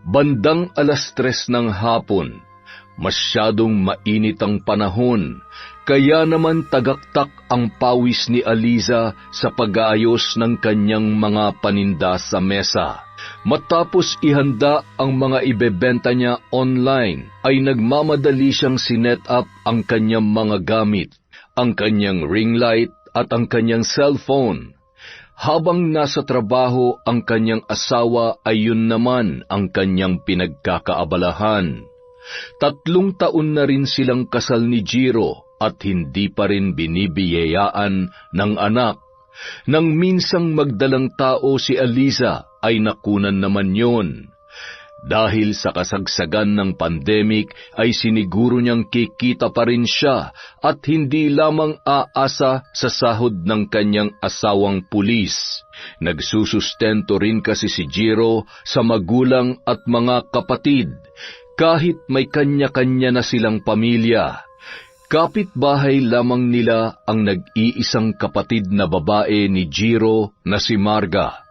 Bandang 3:00 ng hapon, masyadong mainit ang panahon, kaya naman tagaktak ang pawis ni Aliza sa pag-aayos ng kanyang mga paninda sa mesa. Matapos ihanda ang mga ibebenta niya online, ay nagmamadali siyang sinet up ang kanyang mga gamit, ang kanyang ring light at ang kanyang cellphone. Habang nasa trabaho ang kanyang asawa ay yun naman ang kanyang pinagkakaabalahan. 3 taon na rin silang kasal ni Jiro at hindi pa rin binibiyayaan ng anak. Nang minsang magdalang tao si Aliza ay nakunan naman yon. Dahil sa kasagsagan ng pandemic ay siniguro niyang kikita pa rin siya at hindi lamang aasa sa sahod ng kanyang asawang pulis. Nagsusustento rin kasi si Jiro sa magulang at mga kapatid, kahit may kanya-kanya na silang pamilya. Kapitbahay lamang nila ang nag-iisang kapatid na babae ni Jiro na si Marga.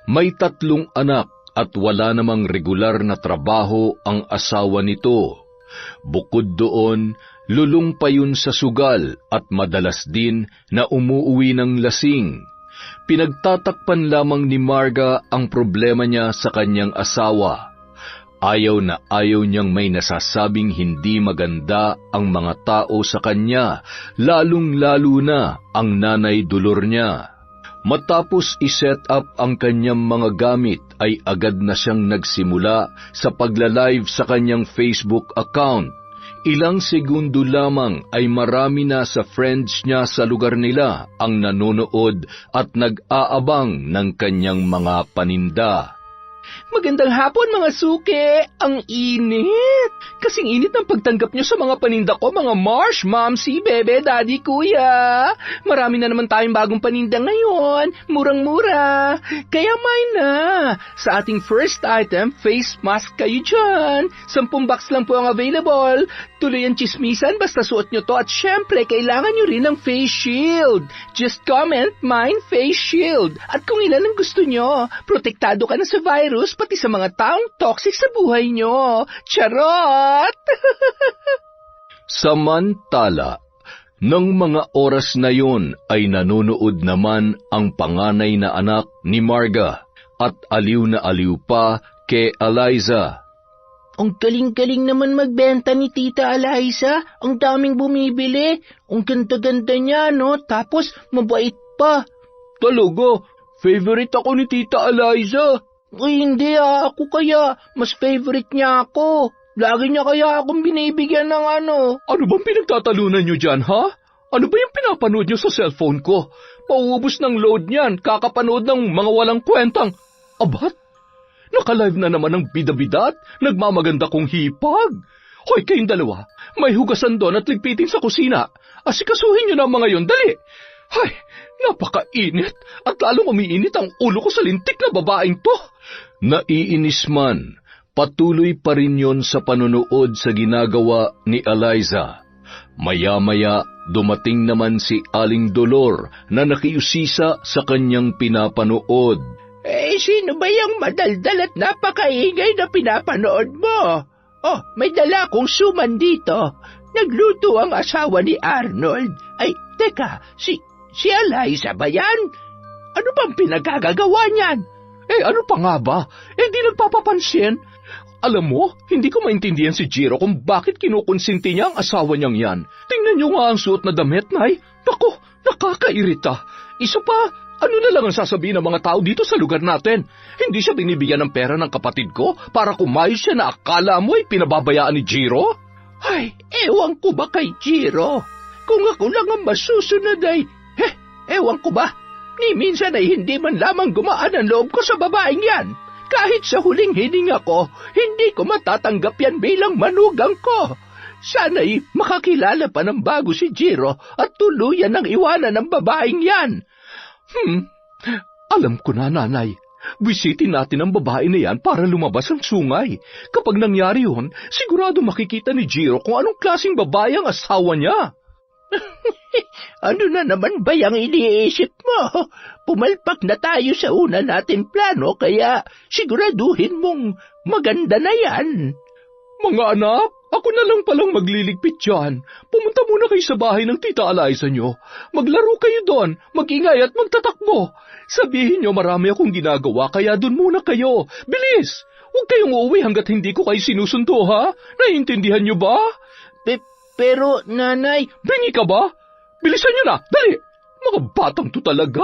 May 3 anak at wala namang regular na trabaho ang asawa nito. Bukod doon, lulong pa yun sa sugal at madalas din na umuuwi ng lasing. Pinagtatakpan lamang ni Marga ang problema niya sa kanyang asawa. Ayaw na ayaw niyang may nasasabing hindi maganda ang mga tao sa kanya, lalong-lalo na ang nanay dulor niya. Matapos iset up ang kanyang mga gamit ay agad na siyang nagsimula sa pagla-live sa kanyang Facebook account. Ilang segundo lamang ay marami na sa friends niya sa lugar nila ang nanonood at nag-aabang ng kanyang mga paninda. Magandang hapon mga suke! Ang init! Kasing init ng pagtanggap niyo sa mga paninda ko, mga Marsh, Momsy, Bebe, Daddy, Kuya. Marami na naman tayong bagong paninda ngayon, murang-mura. Kaya may na! Sa ating first item, face mask kayo dyan. 10 bucks lang po ang available. Tuloy ang chismisan basta suot nyo to at syempre kailangan nyo rin ng face shield. Just comment, mine face shield. At kung ilan ang gusto nyo, protektado ka na sa virus pati sa mga taong toxic sa buhay nyo. Charot! Samantala, nang mga oras na yon ay nanonood naman ang panganay na anak ni Marga at aliw na aliw pa kay Aliza. Ang galing-galing naman magbenta ni Tita Aliza. Ang daming bumibili. Ang ganda-ganda niya, no? Tapos mabait pa. Talaga, favorite ako ni Tita Aliza. Ay, hindi ako kaya. Mas favorite niya ako. Lagi niya kaya akong binibigyan ng ano. Ano bang pinagtatalunan niyo dyan, ha? Ano ba yung pinapanood niyo sa cellphone ko? Pauubos ng load niyan, kakapanood ng mga walang kwentang. Abat? Naka-live na naman ng bida-bidat, nagmamaganda kong hipag. Hoy, kayong dalawa, may hugasan doon at ligpitin sa kusina. Asikasuhin niyo na mga yon, dali. Hay, napakainit at lalong umiinit ang ulo ko sa lintik na babaeng to. Naiinis man, patuloy pa rin yon sa panonood sa ginagawa ni Aliza. Maya-maya, dumating naman si Aling Dolor na nakiusisa sa kanyang pinapanood. Sino ba yung madaldal at napakaingay na pinapanood mo? Oh, may dala akong suman dito. Nagluto ang asawa ni Arnold. Ay, teka, si Aliza ba yan? Ano bang pinagagagawa niyan? Ano pa nga ba? Di nagpapapansin. Alam mo, hindi ko maintindihan si Jiro kung bakit kinukonsinti niya ang asawa niyang yan. Tingnan niyo nga ang suot na damit, Nay. Naku, nakakairita. Isa pa, ano na lang ang sasabihin ng mga tao dito sa lugar natin? Hindi siya binibigyan ng pera ng kapatid ko para kumayos siya na akala mo ay pinababayaan ni Jiro? Ay, ewan ko ba kay Jiro? Kung ako lang ang masusunod ay, ewan ko ba? Ni minsan ay hindi man lamang gumaan ang loob ko sa babaeng yan. Kahit sa huling hininga ko, hindi ko matatanggap yan bilang manugang ko. Sana'y makakilala pa ng bago si Jiro at tuluyan ang iwanan ng babaeng yan. Alam ko na, Nanay. Bisitin natin ang babae na yan para lumabas ang sungay. Kapag nangyari yun, sigurado makikita ni Jiro kung anong klaseng babae ang asawa niya. Ano na naman ba yung iniisip mo? Pumalpak na tayo sa una natin plano, kaya siguraduhin mong maganda na yan. Mga anak, ako na lang palang magliligpit dyan. Pumunta muna kayo sa bahay ng Tita Eliza nyo. Maglaro kayo doon, mag-ingay at magtatakbo. Sabihin nyo marami akong ginagawa, kaya doon muna kayo. Bilis! Huwag kayong uuwi hanggat hindi ko kayo sinusundo, ha? Naiintindihan nyo ba? Pero, nanay... Bingi ka ba? Bilisan nyo na! Dali! Mga batang to talaga!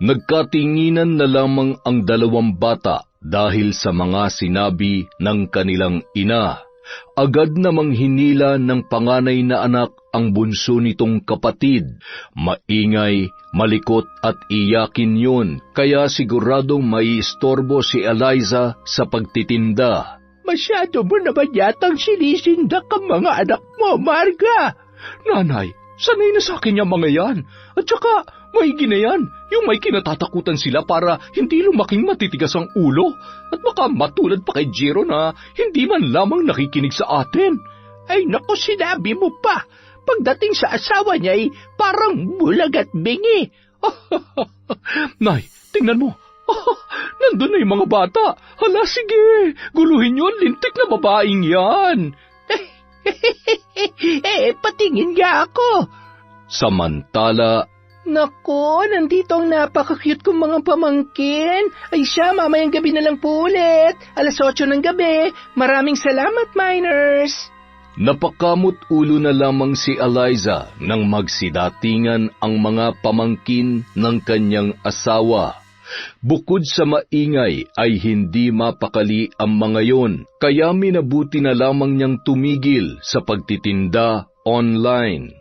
Nagkatinginan na lamang ang dalawang bata dahil sa mga sinabi ng kanilang ina. Agad namang hinila ng panganay na anak ang bunso nitong kapatid. Maingay, malikot at iyakin yun, kaya siguradong maiistorbo si Eliza sa pagtitinda. Masyado mo naman yatang sinisindak ang mga anak mo, Marga. Nanay, sanay na sa akin yung mga yan. At saka, maigi na yan. Yung may kinatatakutan sila para hindi lumaking matitigas ang ulo. At baka matulad pa kay Jiro na hindi man lamang nakikinig sa atin. Ay naku, sinabi mo pa. Pagdating sa asawa niya ay parang bulag at bingi. Nay, tingnan mo. Nandun na yung mga bata. Hala, sige. Guluhin yun, lintik na babaeng yan. Patingin nga ako. Samantala, Naku, nandito ang napaka-cute kong mga pamangkin. Ay siya, mamayang gabi na lang po ulit. 8:00 ng gabi. Maraming salamat, miners. napakamot ulo na lamang si Eliza nang magsidatingan ang mga pamangkin ng kanyang asawa. Bukod sa maingay ay hindi mapakali ang mga yon, kaya minabuti na lamang niyang tumigil sa pagtitinda online.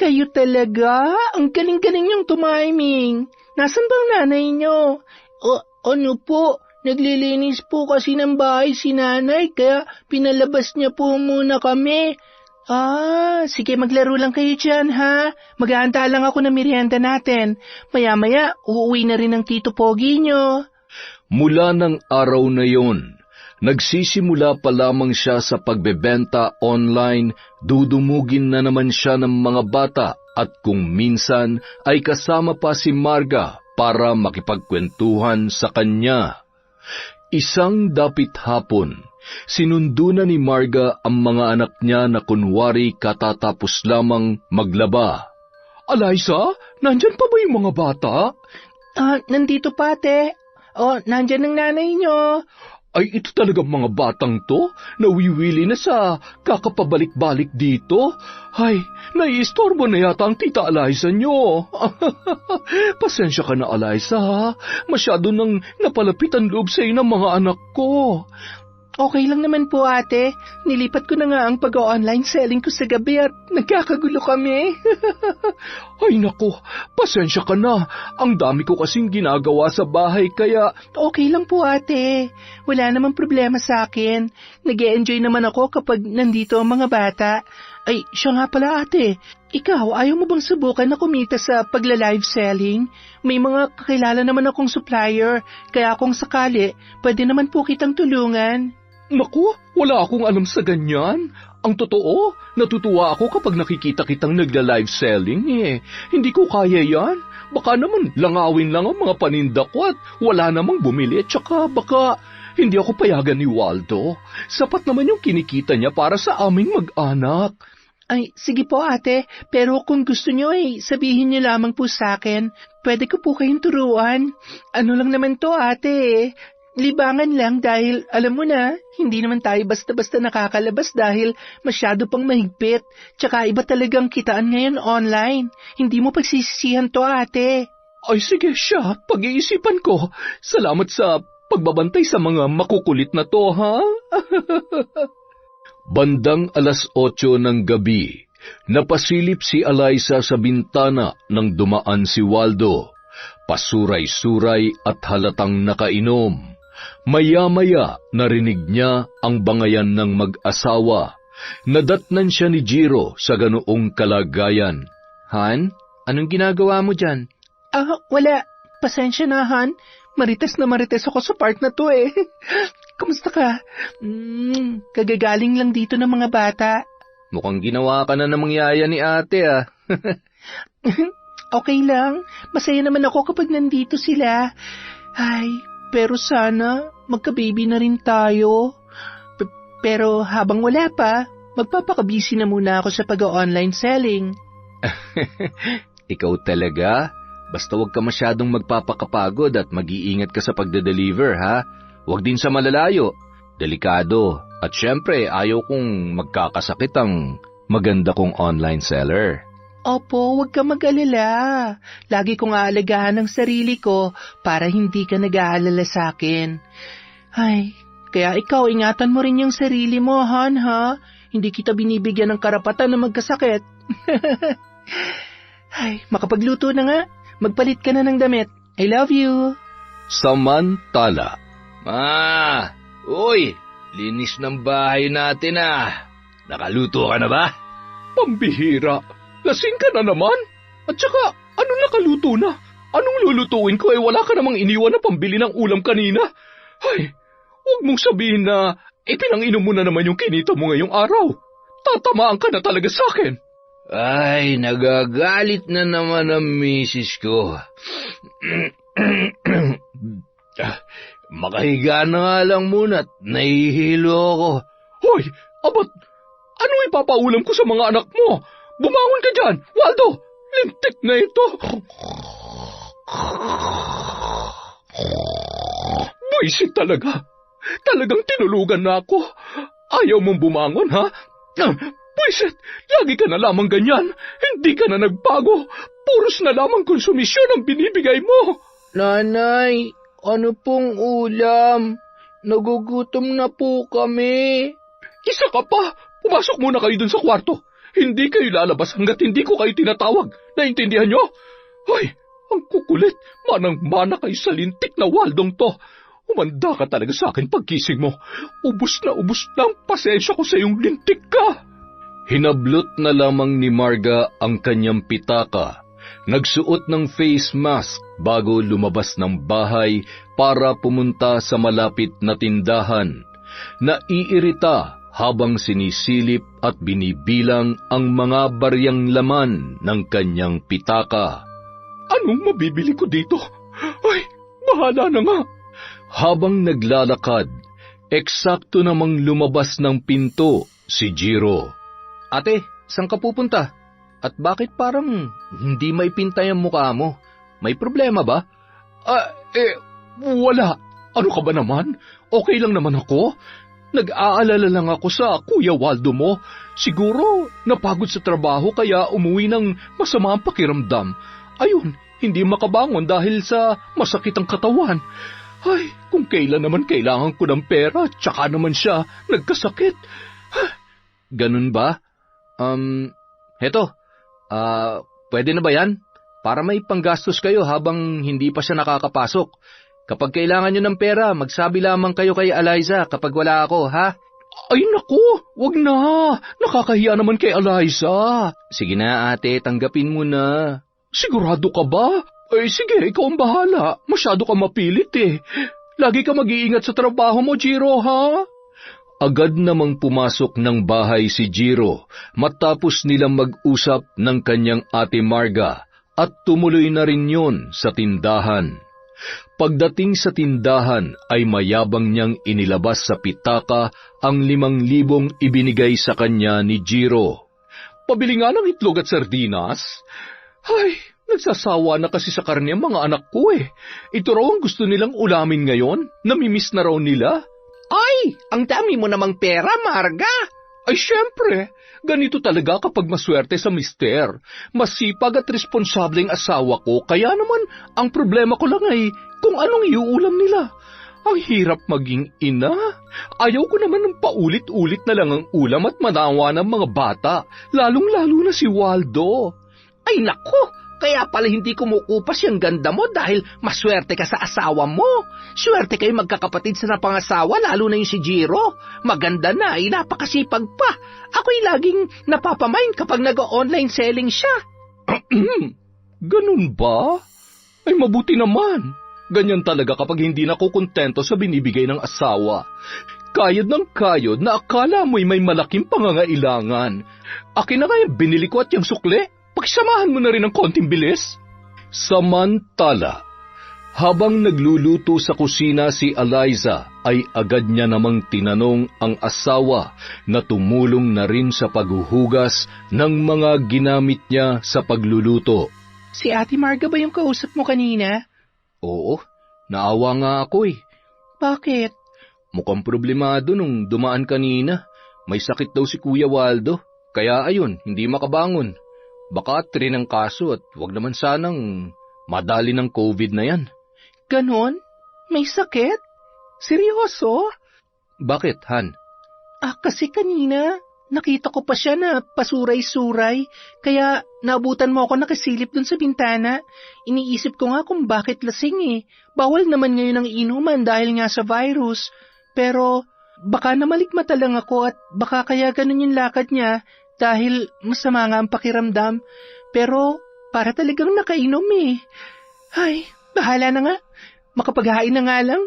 Kayo talaga? Ang galing-galing niyong tumiming. Nasaan bang nanay niyo? Ano po? Naglilinis po kasi ng bahay si nanay, kaya pinalabas niya po muna kami. Sige, maglaro lang kayo dyan, ha? Maghahanda lang ako ng merienda natin. Maya-maya, uuwi na rin ang Tito Pogi niyo. Mula ng araw na yon, nagsisimula pa lamang siya sa pagbebenta online, dudumugin na naman siya ng mga bata at kung minsan ay kasama pa si Marga para makipagkwentuhan sa kanya. Isang dapit hapon, sinundo na ni Marga ang mga anak niya na kunwari katatapos lamang maglaba. Eliza, nandyan pa ba yung mga bata? Nandito pa, ate. Nandyan ang nanay niyo. Ay, ito talagang mga batang to, nawiwili na sa kakapabalik-balik dito. Ay, naiistorbo na yata ang Tita Eliza nyo. Pasensya ka na, Eliza, ha? Masyado nang napalapit ang loob sa ng mga anak ko. Okay lang naman po, ate. Nilipat ko na nga ang pag-online selling ko sa gabi at nagkakagulo kami. Ay naku, pasensya ka na. Ang dami ko kasing ginagawa sa bahay kaya... Okay lang po, ate. Wala namang problema sa akin. Nag-e-enjoy naman ako kapag nandito ang mga bata. Ay, siya nga pala, ate. Ikaw, ayaw mo bang subukan na kumita sa pagla-live selling? May mga kakilala naman akong supplier, kaya kung sakali, pwede naman po kitang tulungan. Naku, wala akong alam sa ganyan. Ang totoo, natutuwa ako kapag nakikita kitang nagla-live selling eh. Hindi ko kaya yan. Baka naman langawin lang ang mga paninda ko at wala namang bumili. Tsaka baka hindi ako payagan ni Waldo. Sapat naman yung kinikita niya para sa aming mag-anak. Ay, sige po, ate. Pero kung gusto niyo sabihin niyo lamang po sa akin. Pwede ko po kayong turuan. Ano lang naman to, ate. Libangan lang dahil, alam mo na, hindi naman tayo basta-basta nakakalabas dahil masyado pang mahigpit. Tsaka iba talagang kitaan ngayon online. Hindi mo pagsisisihan to, ate. Ay sige siya, pag-iisipan ko. Salamat sa pagbabantay sa mga makukulit na to, ha? Bandang 8:00 ng gabi, napasilip si Eliza sa bintana nang dumaan si Waldo. Pasuray-suray at halatang nakainom. Maya-maya narinig niya ang bangayan ng mag-asawa. Nadatnan siya ni Jiro sa ganoong kalagayan. Han, anong ginagawa mo dyan? Wala. Pasensya na, Han. Marites na marites ako sa part na to eh. Kumusta ka? Kagagaling lang dito ng mga bata. Mukhang ginawa ka na namang yaya ni ate ah. Okay lang. Masaya naman ako kapag nandito sila. Ay, pero sana magka-baby na rin tayo. Pero habang wala pa, magpapakabisi na muna ako sa pag-online selling. Ikaw talaga? Basta huwag ka masyadong magpapakapagod at mag-iingat ka sa pagde-deliver ha. Huwag din sa malalayo. Delikado. At syempre, ayaw kong magkakasakit ang maganda kong online seller. Opo, huwag ka mag-alala. Lagi kong aalagaan ang sarili ko para hindi ka nag-aalala sa akin. Ay, kaya ikaw ingatan mo rin yung sarili mo, Han, ha? Hindi kita binibigyan ng karapatan na magkasakit. Ay, makapagluto na nga. Magpalit ka na ng damit. I love you. Samantala. Uy, linis ng bahay natin ah. Nakaluto ka na ba? Pambihira. Lasing ka na naman. At saka, anong nakaluto na? Anong lulutuin ko wala ka namang iniwan na pambili ng ulam kanina? Ay, huwag mong sabihin na ipinang-inom mo na naman yung kinita mo ngayong araw. Tatamaan ka na talaga sa akin. Ay, nagagalit na naman ang misis ko. Makahiga na nga lang muna at nahihilo ako. Hoy, abat, ano ipapaulam ko sa mga anak mo? Bumangon ka dyan, Waldo! Lintik na ito! Buisit talaga! Talagang tinulugan na ako. Ayaw mong bumangon, ha? Buisit! Lagi ka na lamang ganyan. Hindi ka na nagbago. Puros na lamang konsumisyon ang binibigay mo. Nanay, ano pong ulam? Nagugutom na po kami. Isa ka pa! Pumasok muna kayo dun sa kwarto. Hindi kayo lalabas hanggat hindi ko kayo tinatawag. Naintindihan nyo? Hoy, ang kukulit. Manang-mana kayo sa lintik na Waldong to. Umanda ka talaga sa akin pagkising mo. Ubus na ang pasensya ko sa iyong lintik ka. Hinablot na lamang ni Marga ang kanyang pitaka. Nagsuot ng face mask bago lumabas ng bahay para pumunta sa malapit na tindahan. Naiirita habang sinisilip at binibilang ang mga baryang laman ng kanyang pitaka. Anong mabibili ko dito? Ay, bahala na nga. Habang naglalakad, eksakto namang lumabas ng pinto si Jiro. Ate, saan ka pupunta? At bakit parang hindi maipintay ang mukha mo? May problema ba? Wala. Ano ka ba naman? Okay lang naman ako. Nag-aalala lang ako sa Kuya Waldo mo. Siguro napagod sa trabaho kaya umuwi ng masama ang pakiramdam. Ayun, hindi makabangon dahil sa masakit ang katawan. Ay, kung kailan naman kailangan ko ng pera, tsaka naman siya nagkasakit. Ganun ba? Heto, pwede na ba yan? Para may panggastos kayo habang hindi pa siya nakakapasok. Kapag kailangan nyo ng pera, magsabi lamang kayo kay Eliza kapag wala ako, ha? Ay naku, wag na. Nakakahiya naman kay Eliza. Sige na ate, tanggapin mo na. Sigurado ka ba? Ay sige, ikaw ang bahala. Masyado ka mapilit eh. Lagi ka mag-iingat sa trabaho mo, Jiro, ha? Agad namang pumasok ng bahay si Jiro matapos nilang mag-usap ng kanyang ate Marga at tumuloy na rin yon sa tindahan. Pagdating sa tindahan ay mayabang niyang inilabas sa pitaka ang 5,000 ibinigay sa kanya ni Jiro. Pabili nga ng itlog at sardinas? Ay, nagsasawa na kasi sa karne ang mga anak ko eh. Ito raw ang gusto nilang ulamin ngayon. Namimiss na raw nila. Ay, ang dami mo namang pera, Marga. Ay, syempre. Ganito talaga kapag maswerte sa mister. Masipag at responsableng asawa ko, kaya naman ang problema ko lang ay kung anong iuulam nila. Ang hirap maging ina. Ayaw ko naman ng paulit-ulit na lang ang ulam at manawa ng mga bata, lalong-lalo na si Waldo. Ay nako, kaya pala hindi kumukupas yung ganda mo dahil maswerte ka sa asawa mo. Swerte kayo magkakapatid sa napangasawa, lalo na yung si Jiro. Maganda na, napakasipag pa. Ako'y laging napapamain kapag nag-online selling siya. Ganun ba? Ay mabuti naman. Ganyan talaga kapag hindi nakukontento sa binibigay ng asawa. Kayod ng kayod na akala mo'y may malaking pangangailangan. Akin na nga yung binili ko at yung sukle. Pagsamahan mo na rin ng konting bilis. Samantala, habang nagluluto sa kusina si Eliza, ay agad niya namang tinanong ang asawa na tumulong na rin sa paghuhugas ng mga ginamit niya sa pagluluto. Si Ate Marga ba yung kausap mo kanina? Oo, naawa nga ako eh. Bakit? Mukhang problemado nung dumaan kanina. May sakit daw si Kuya Waldo, kaya ayun, hindi makabangon. Baka trin ang kaso at wag naman sanang madali ng COVID na yan. Ganon? May sakit? Seryoso? Bakit, Han? Kasi kanina, nakita ko pa siya na pasuray-suray, kaya naabutan mo ako nakasilip dun sa bintana. Iniisip ko nga kung bakit lasing eh. Bawal naman ngayon ang inuman dahil nga sa virus. Pero baka namalikmata lang ako at baka kaya ganun yung lakad niya dahil masama nga ang pakiramdam. Pero para talagang nakainom eh. Ay, bahala na nga. Makapaghain na nga lang.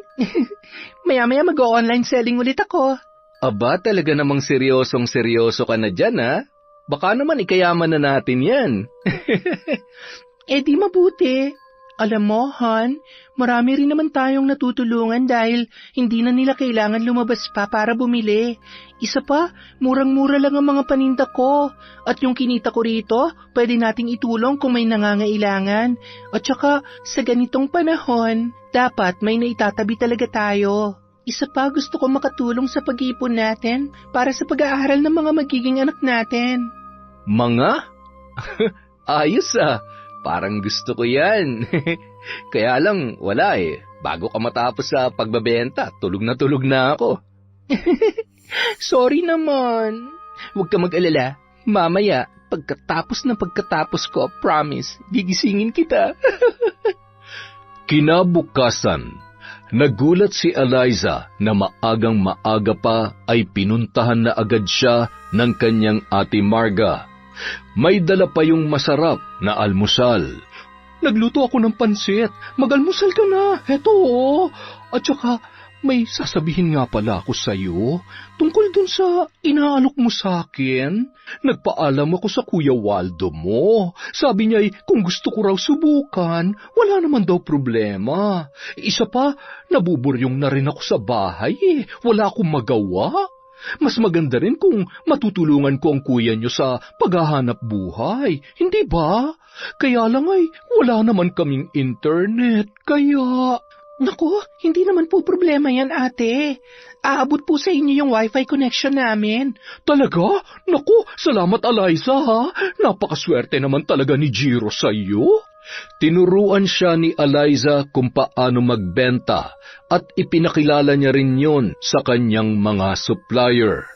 Maya-maya mag-o-online selling ulit ako. Aba, talaga namang seryosong-seryoso ka na dyan, ha? Baka naman ikayaman na natin yan. Di mabuti. Alam mo, Han, marami rin naman tayong natutulungan dahil hindi na nila kailangan lumabas pa para bumili. Isa pa, murang-mura lang ang mga paninda ko. At yung kinita ko rito, pwede nating itulong kung may nangangailangan. At saka, sa ganitong panahon, dapat may naitatabi talaga tayo. Isa pa, gusto ko makatulong sa pag-iipon natin para sa pag-aaral ng mga magiging anak natin. Mga? Ayos ah. Parang gusto ko yan. Kaya lang, wala eh. Bago ka matapos sa pagbabenta, tulog na ako. Sorry naman. Huwag ka mag-alala. Mamaya, pagkatapos ko, promise, gigisingin kita. Kinabukasan, nagulat si Eliza na maagang-maaga pa ay pinuntahan na agad siya ng kanyang Ate Marga. May dala pa yung masarap na almusal. Nagluto ako ng pansit. Mag-almusal ka na. Heto oh. At saka, may sasabihin nga pala ako sa'yo. Tungkol dun sa inaalok mo sa akin. Nagpaalam ako sa Kuya Waldo mo. Sabi niya kung gusto ko raw subukan, wala naman daw problema. Isa pa, nabuburyong na rin ako sa bahay eh. Wala akong magawa. Mas maganda rin kung matutulungan ko ang kuya niyo sa paghahanap buhay, hindi ba? Kaya lang ay wala naman kaming internet, kaya... Naku, hindi naman po problema yan, ate. Aabot po sa inyo yung wifi connection namin. Talaga? Naku, salamat Eliza ha. Napakaswerte naman talaga ni Jiro sa iyo. Tinuruan siya ni Eliza kung paano magbenta at ipinakilala niya rin yon sa kanyang mga supplier.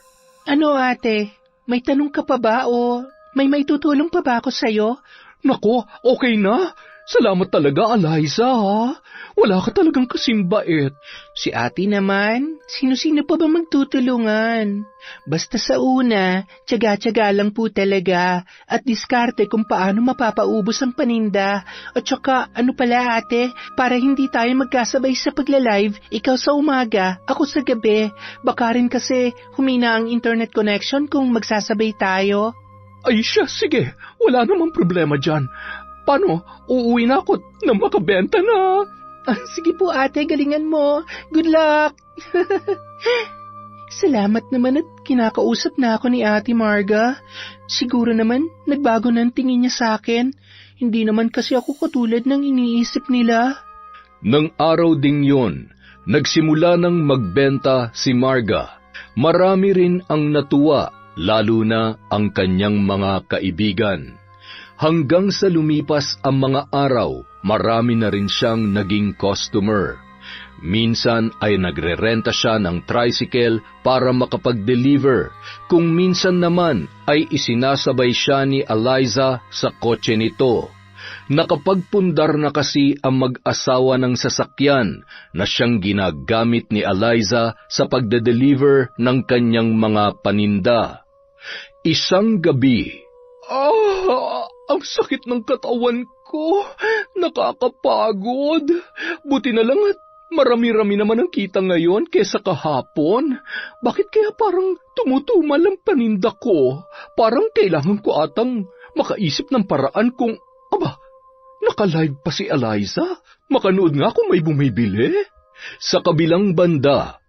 Ano ate, may tanong ka pa ba o may maitutulong pa ba ako sa'yo? Nako, okay na. Salamat talaga, Eliza, ha? Wala ka talagang kasimbait. Si ate naman, sino-sino pa ba magtutulungan? Basta sa una, tiyaga-tiyaga lang po talaga at diskarte kung paano mapapaubos ang paninda. At saka, ano pala ate, para hindi tayo magkasabay sa pagla-live, ikaw sa umaga, ako sa gabi. Baka rin kasi humina ang internet connection kung magsasabay tayo. Ay siya, sige. Wala namang problema dyan. Paano? Uuwi na ako na makabenta na. Sige po ate, galingan mo. Good luck! Salamat naman at kinakausap na ako ni Ate Marga. Siguro naman nagbago na ang tingin niya sa akin. Hindi naman kasi ako katulad ng iniisip nila. Nang araw ding yon, nagsimula ng magbenta si Marga. Marami rin ang natuwa, lalo na ang kanyang mga kaibigan. Hanggang sa lumipas ang mga araw, marami na rin siyang naging customer. Minsan ay nagrerenta siya ng tricycle para makapag-deliver. Kung minsan naman ay isinasabay siya ni Eliza sa kotse nito. Nakapagpundar na kasi ang mag-asawa ng sasakyan na siyang ginagamit ni Eliza sa pagde-deliver ng kanyang mga paninda. Isang gabi, ang sakit ng katawan ko. Nakakapagod. Buti na lang at Marami-rami naman ang kita ngayon kesa kahapon. Bakit kaya parang tumutumal ang paninda ko? Parang kailangan ko atang makaisip ng paraan kung, naka-live pa si Eliza? Makanood nga kung may bumibili. Sa kabilang banda,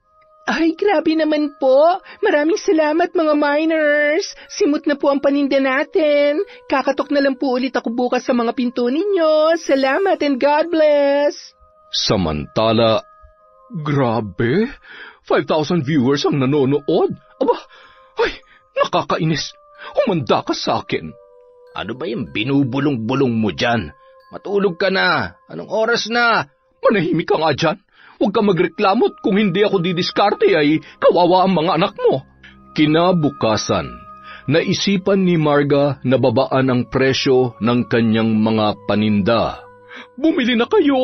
Ay, grabe naman po. Maraming salamat mga miners. Simot na po ang paninda natin. Kakatok na lang po ulit ako bukas sa mga pinto ninyo. Salamat and God bless. samantala, grabe, 5,000 viewers ang nanonood. Nakakainis. Humanda ka sa akin. Ano ba yung binubulong-bulong mo dyan? Matulog ka na. Anong oras na? Manahimik ka nga dyan. Huwag ka magreklamo kung hindi ako didiskarte ay kawawa ang mga anak mo. Kinabukasan, naisipan ni Marga na babaan ang presyo ng kanyang mga paninda. Bumili na kayo!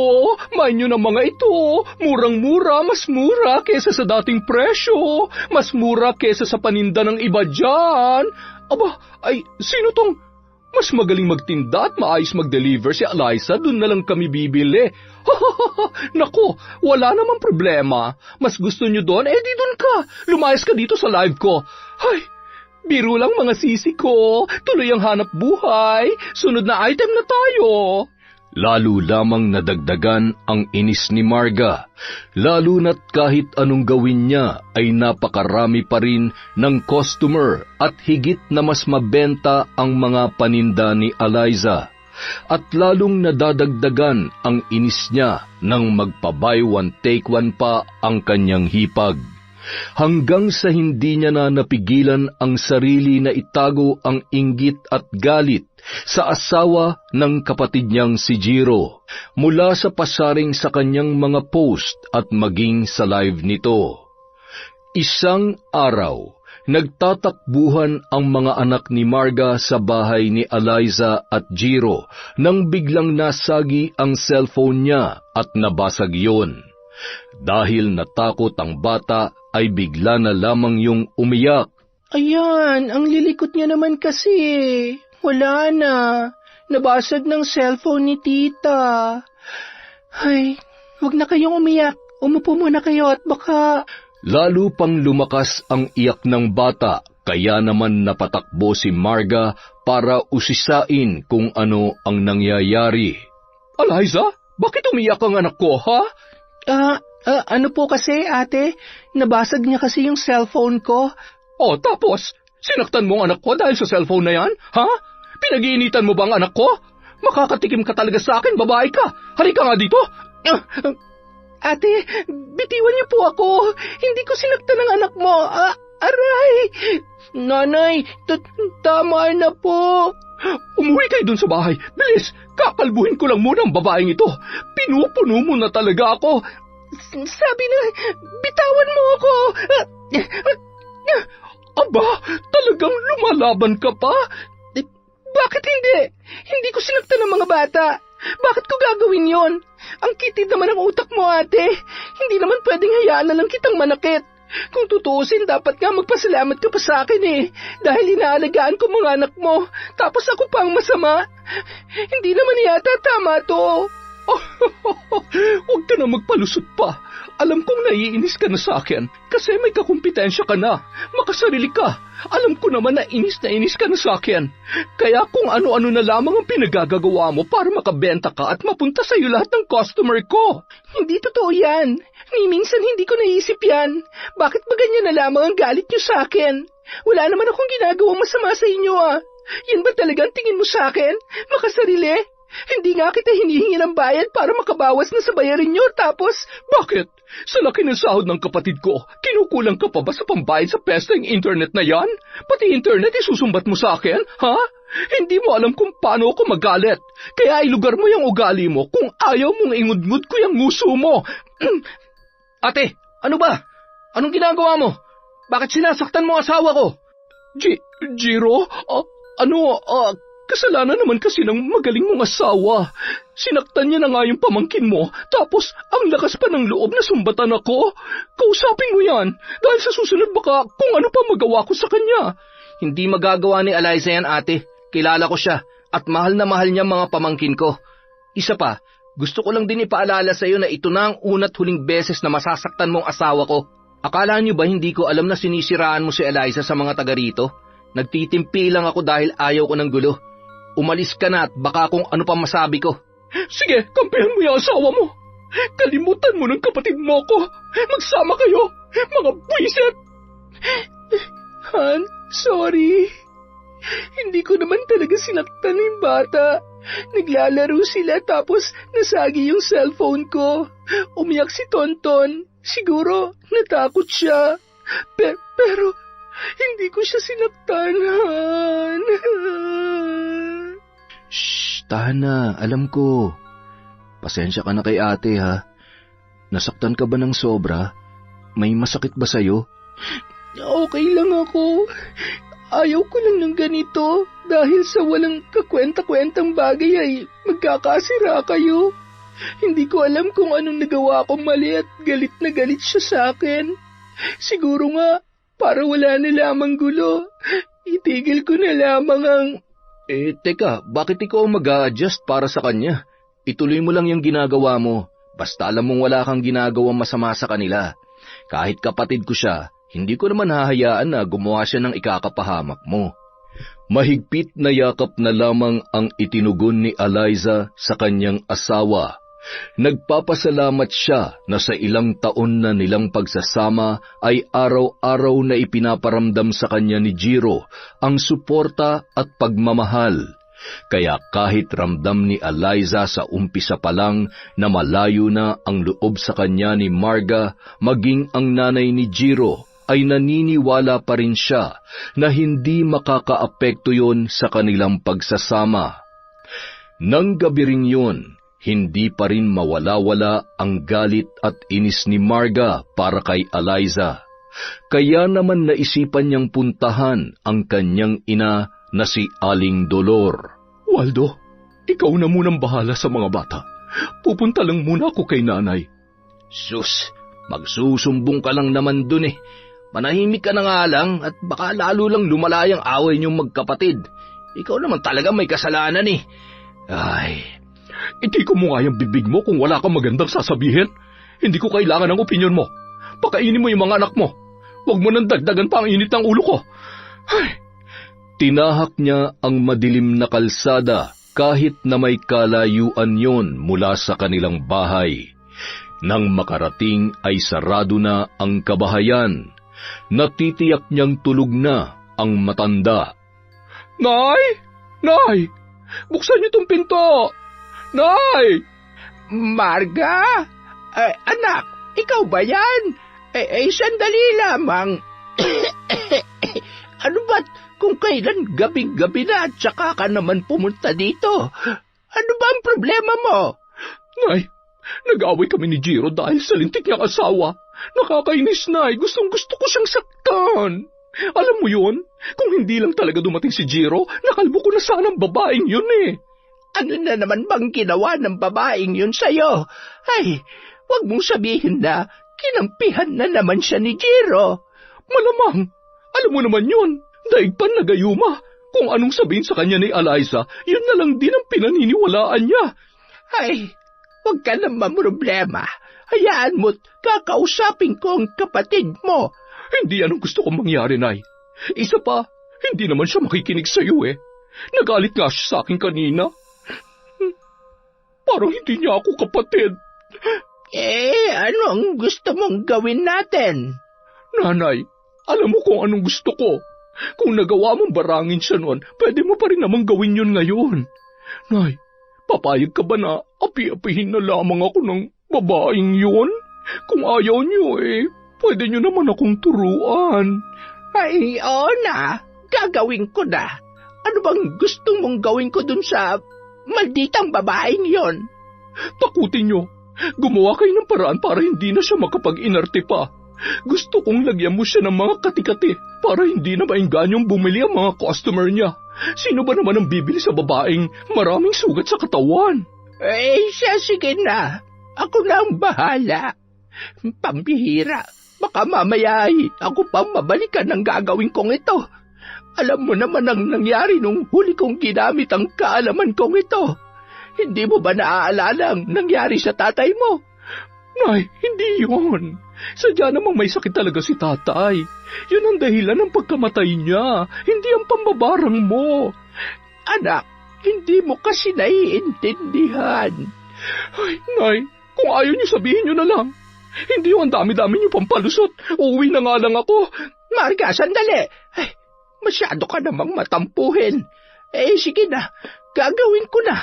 Main nyo na mga ito! Murang-mura, mas mura kesa sa dating presyo! Mas mura kesa sa paninda ng iba dyan! Sino tong mas magaling magtinda at maayos mag-deliver si Eliza? Doon na lang kami bibili. Nako, wala namang problema. Mas gusto nyo doon? Di doon ka. Lumayas ka dito sa live ko. Biro lang mga sisi ko. Tuloy ang hanap buhay. Sunod na item na tayo. Lalo lamang nadagdagan ang inis ni Marga, lalo na't kahit anong gawin niya ay napakarami pa rin ng customer at higit na mas mabenta ang mga paninda ni Eliza. At lalong nadadagdagan ang inis niya nang magpa-buy one take one pa ang kanyang hipag. Hanggang sa hindi niya na napigilan ang sarili na itago ang inggit at galit sa asawa ng kapatid niyang si Jiro, mula sa pasaring sa kanyang mga post at maging sa live nito. Isang araw, nagtatakbuhan ang mga anak ni Marga sa bahay ni Eliza at Jiro nang biglang nasagi ang cellphone niya at nabasag yun. Dahil natakot ang bata, ay bigla na lamang yung umiyak. Ayan, ang lilikot niya naman kasi. Wala na. Nabasag ng cellphone ni tita. Ay, huwag na kayong umiyak. Umupo muna kayo at baka... Lalo pang lumakas ang iyak ng bata, kaya naman napatakbo si Marga para usisain kung ano ang nangyayari. Eliza, bakit umiyak ang anak ko, ha? Ano po kasi, ate? Nabasag niya kasi yung cellphone ko. Tapos, sinaktan mo ang anak ko dahil sa cellphone na yan, ha? Pinag-iinitan mo ba ang anak ko? Makakatikim ka talaga sa akin, babae ka. Halika nga dito. Ate, bitiwan niyo po ako. Hindi ko sinaktan ang anak mo. Aray! Nanay, tama na po. Umuwi kayo dun sa bahay. Bilis, kakalbuhin ko lang muna ang babaeng ito. Pinupuno mo na talaga ako. Sabi na, bitawan mo ako. Talagang lumalaban ka pa? Bakit hindi? Hindi ko sinaktan ng mga bata. Bakit ko gagawin yon? Ang kitid naman ang utak mo, ate. Hindi naman pwedeng hayaan na lang kitang manakit. Kung tutuusin, dapat nga magpasalamat ka pa sa akin dahil inaalagaan ko mga anak mo, tapos ako pang masama. Hindi naman yata tama to. Huwag ka na magpalusot pa. Alam kong naiinis ka na sa akin kasi may kakumpetensya ka na. Makasarili ka. Alam ko naman na inis ka na sa akin. Kaya kung ano-ano na lamang ang pinagagagawa mo para makabenta ka at mapunta sa iyo lahat ng customer ko. Hindi totoo yan. Ni minsan hindi ko naisip yan. Bakit ba ganyan na lamang ang galit niyo sa akin? Wala naman akong ginagawang masama sa inyo Yan ba talagang tingin mo sa akin? Makasarili? Hindi nga kita hinihingi ng bayad para makabawas na sa bayarin nyo, tapos... Bakit? Sa laki ng sahod ng kapatid ko, kinukulang ka pa ba sa pambayad sa pesteng internet na yan? Pati internet isusumbat mo sa akin, ha? Hindi mo alam kung paano ako magalit. Kaya ilugar mo yung ugali mo kung ayaw mong ingud-ngud ko yung nguso mo. Ate, ano ba? Anong ginagawa mo? Bakit sinasaktan mo ang asawa ko? Jiro, kasalanan naman kasi ng magaling mong asawa. Sinaktan niya na nga yung pamangkin mo, tapos ang lakas pa ng loob na sumbatan ako. Kausapin mo yan, dahil sa susunod baka kung ano pa magawa ko sa kanya. Hindi magagawa ni Eliza yan, ate. Kilala ko siya, at mahal na mahal niya mga pamangkin ko. Isa pa, Gusto ko lang din ipaalala sa'yo na ito na ang una't huling beses na masasaktan mong asawa ko. Akala niyo ba hindi ko alam na sinisiraan mo si Eliza sa mga taga rito? Nagtitimpi lang ako dahil ayaw ko ng gulo. Umalis ka na at baka kung ano pa masabi ko. Sige, kampihan mo yung asawa mo. Kalimutan mo ng kapatid mo ko. Magsama kayo, mga buwisit. Han, sorry. Hindi ko naman talaga sinaktan yung bata. Naglalaro sila tapos nasagi yung cellphone ko. Umiyak si Tonton. Siguro natakot siya. Pero hindi ko siya sinaktan, Han. Shh, tahan na. Alam ko. Pasensya ka na kay ate, ha? Nasaktan ka ba ng sobra? May masakit ba sa'yo? Okay lang ako. Ayaw ko lang ng ganito dahil sa walang kakwenta-kwentang bagay ay magkakasira kayo. Hindi ko alam kung anong nagawa kong mali at galit na galit siya sa akin. Siguro nga, para wala na lamang gulo, itigil ko na lamang ang... Teka, bakit ikaw mag-a-adjust para sa kanya? Ituloy mo lang yung ginagawa mo. Basta alam mong wala kang ginagawang masama sa kanila. Kahit kapatid ko siya, hindi ko naman hahayaan na gumawa siya ng ikakapahamak mo. Mahigpit na yakap na lamang ang itinugon ni Eliza sa kanyang asawa. Nagpapasalamat siya na sa ilang taon na nilang pagsasama ay araw-araw na ipinaparamdam sa kanya ni Jiro ang suporta at pagmamahal. Kaya kahit ramdam ni Eliza sa umpisa pa lang na malayo na ang loob sa kanya ni Marga, maging ang nanay ni Jiro, ay naniniwala pa rin siya na hindi makakaapekto yon sa kanilang pagsasama. Nang gabi ring yun, hindi pa rin mawala-wala ang galit at inis ni Marga para kay Eliza. Kaya naman naisipan niyang puntahan ang kanyang ina na si Aling Dolor. Waldo, ikaw na munang bahala sa mga bata. Pupunta lang muna ako kay nanay. Sus, magsusumbong ka lang naman dun eh. Manahimik ka na nga lang at baka lalo lang lumalayang away niyong magkapatid. Ikaw naman talaga may kasalanan eh. Ay, Itiko mo nga yung bibig mo kung wala kang magandang sasabihin. Hindi ko kailangan ng opinyon mo. Pakainin mo yung mga anak mo. Huwag mo nang dagdagan pa ang init ng ulo ko. Ay. Tinahak niya ang madilim na kalsada kahit na may kalayuan yon mula sa kanilang bahay. Nang makarating ay sarado na ang kabahayan. Natitiyak niyang tulog na ang matanda. Nay! Nay! Buksan niyo tong pinto! Nay! Marga? Anak, ikaw ba yan? Sandali lamang. Ano ba't kung kailan gabing-gabi na at saka ka naman pumunta dito? Ano ba ang problema mo? Nay, nag-away kami ni Jiro dahil sa lintik niyang asawa. Nakakainis, Nay. Gustong-gusto ko siyang saktan. Alam mo yun? Kung hindi lang talaga dumating si Jiro, nakalbo ko na sana ang babaeng yun eh. Ano na naman bang ginawa ng babaeng yun sa'yo? Ay, wag mong sabihin na kinampihan na naman siya ni Jiro. Malamang. Alam mo naman yun. Daig pa nagayuma. Kung anong sabihin sa kanya ni Eliza, yun na lang din ang pinaniniwalaan niya. Ay, wag ka na mamroblema. Hayaan mo't kakausapin ko ang kapatid mo. Hindi yan ang gusto kong mangyari, Nay. Isa pa, hindi naman siya makikinig sa iyo eh. Nagalit nga siya sa akin kanina. Parang hindi niya ako kapatid. Ano ang gusto mong gawin natin? Nanay, alam mo kung anong gusto ko. Kung nagawa mong barangin siya noon, pwede mo pa rin namang gawin yun ngayon. Nay, papayag ka ba na api-apihin na lamang ako ng babaeng yun? Kung ayaw niyo pwede niyo naman akong turuan. Ay, oo na. Gagawin ko na. Ano bang gusto mong gawin ko dun sa malditang babaeng yon? Takutin niyo. Gumawa kayo ng paraan para hindi na siya makapag-inarte pa. Gusto kong lagyan mo siya ng mga kati-kati para hindi na mainganyong bumili ang mga customer niya. Sino ba naman ang bibili sa babaeng maraming sugat sa katawan? Siya sige na. Ako na ang bahala. Pambihira. Baka mamaya ako pang mabalikan ng gagawin kong ito. Alam mo naman ang nangyari nung huli kong ginamit ang kaalaman kong ito. Hindi mo ba naaalala ang nangyari sa tatay mo? Nay, hindi yun. Sadya namang may sakit talaga si tatay. Yun ang dahilan ng pagkamatay niya, hindi ang pambabarang mo. Anak, hindi mo kasi naiintindihan. Ay, Nay, kung ayaw niyo sabihin niyo na lang. Hindi yung ang dami-dami niyo pampalusot. Uuwi na nga lang ako. Marga, sandali. Ay, masyado ka namang matampuhin. Sige na, gagawin ko na.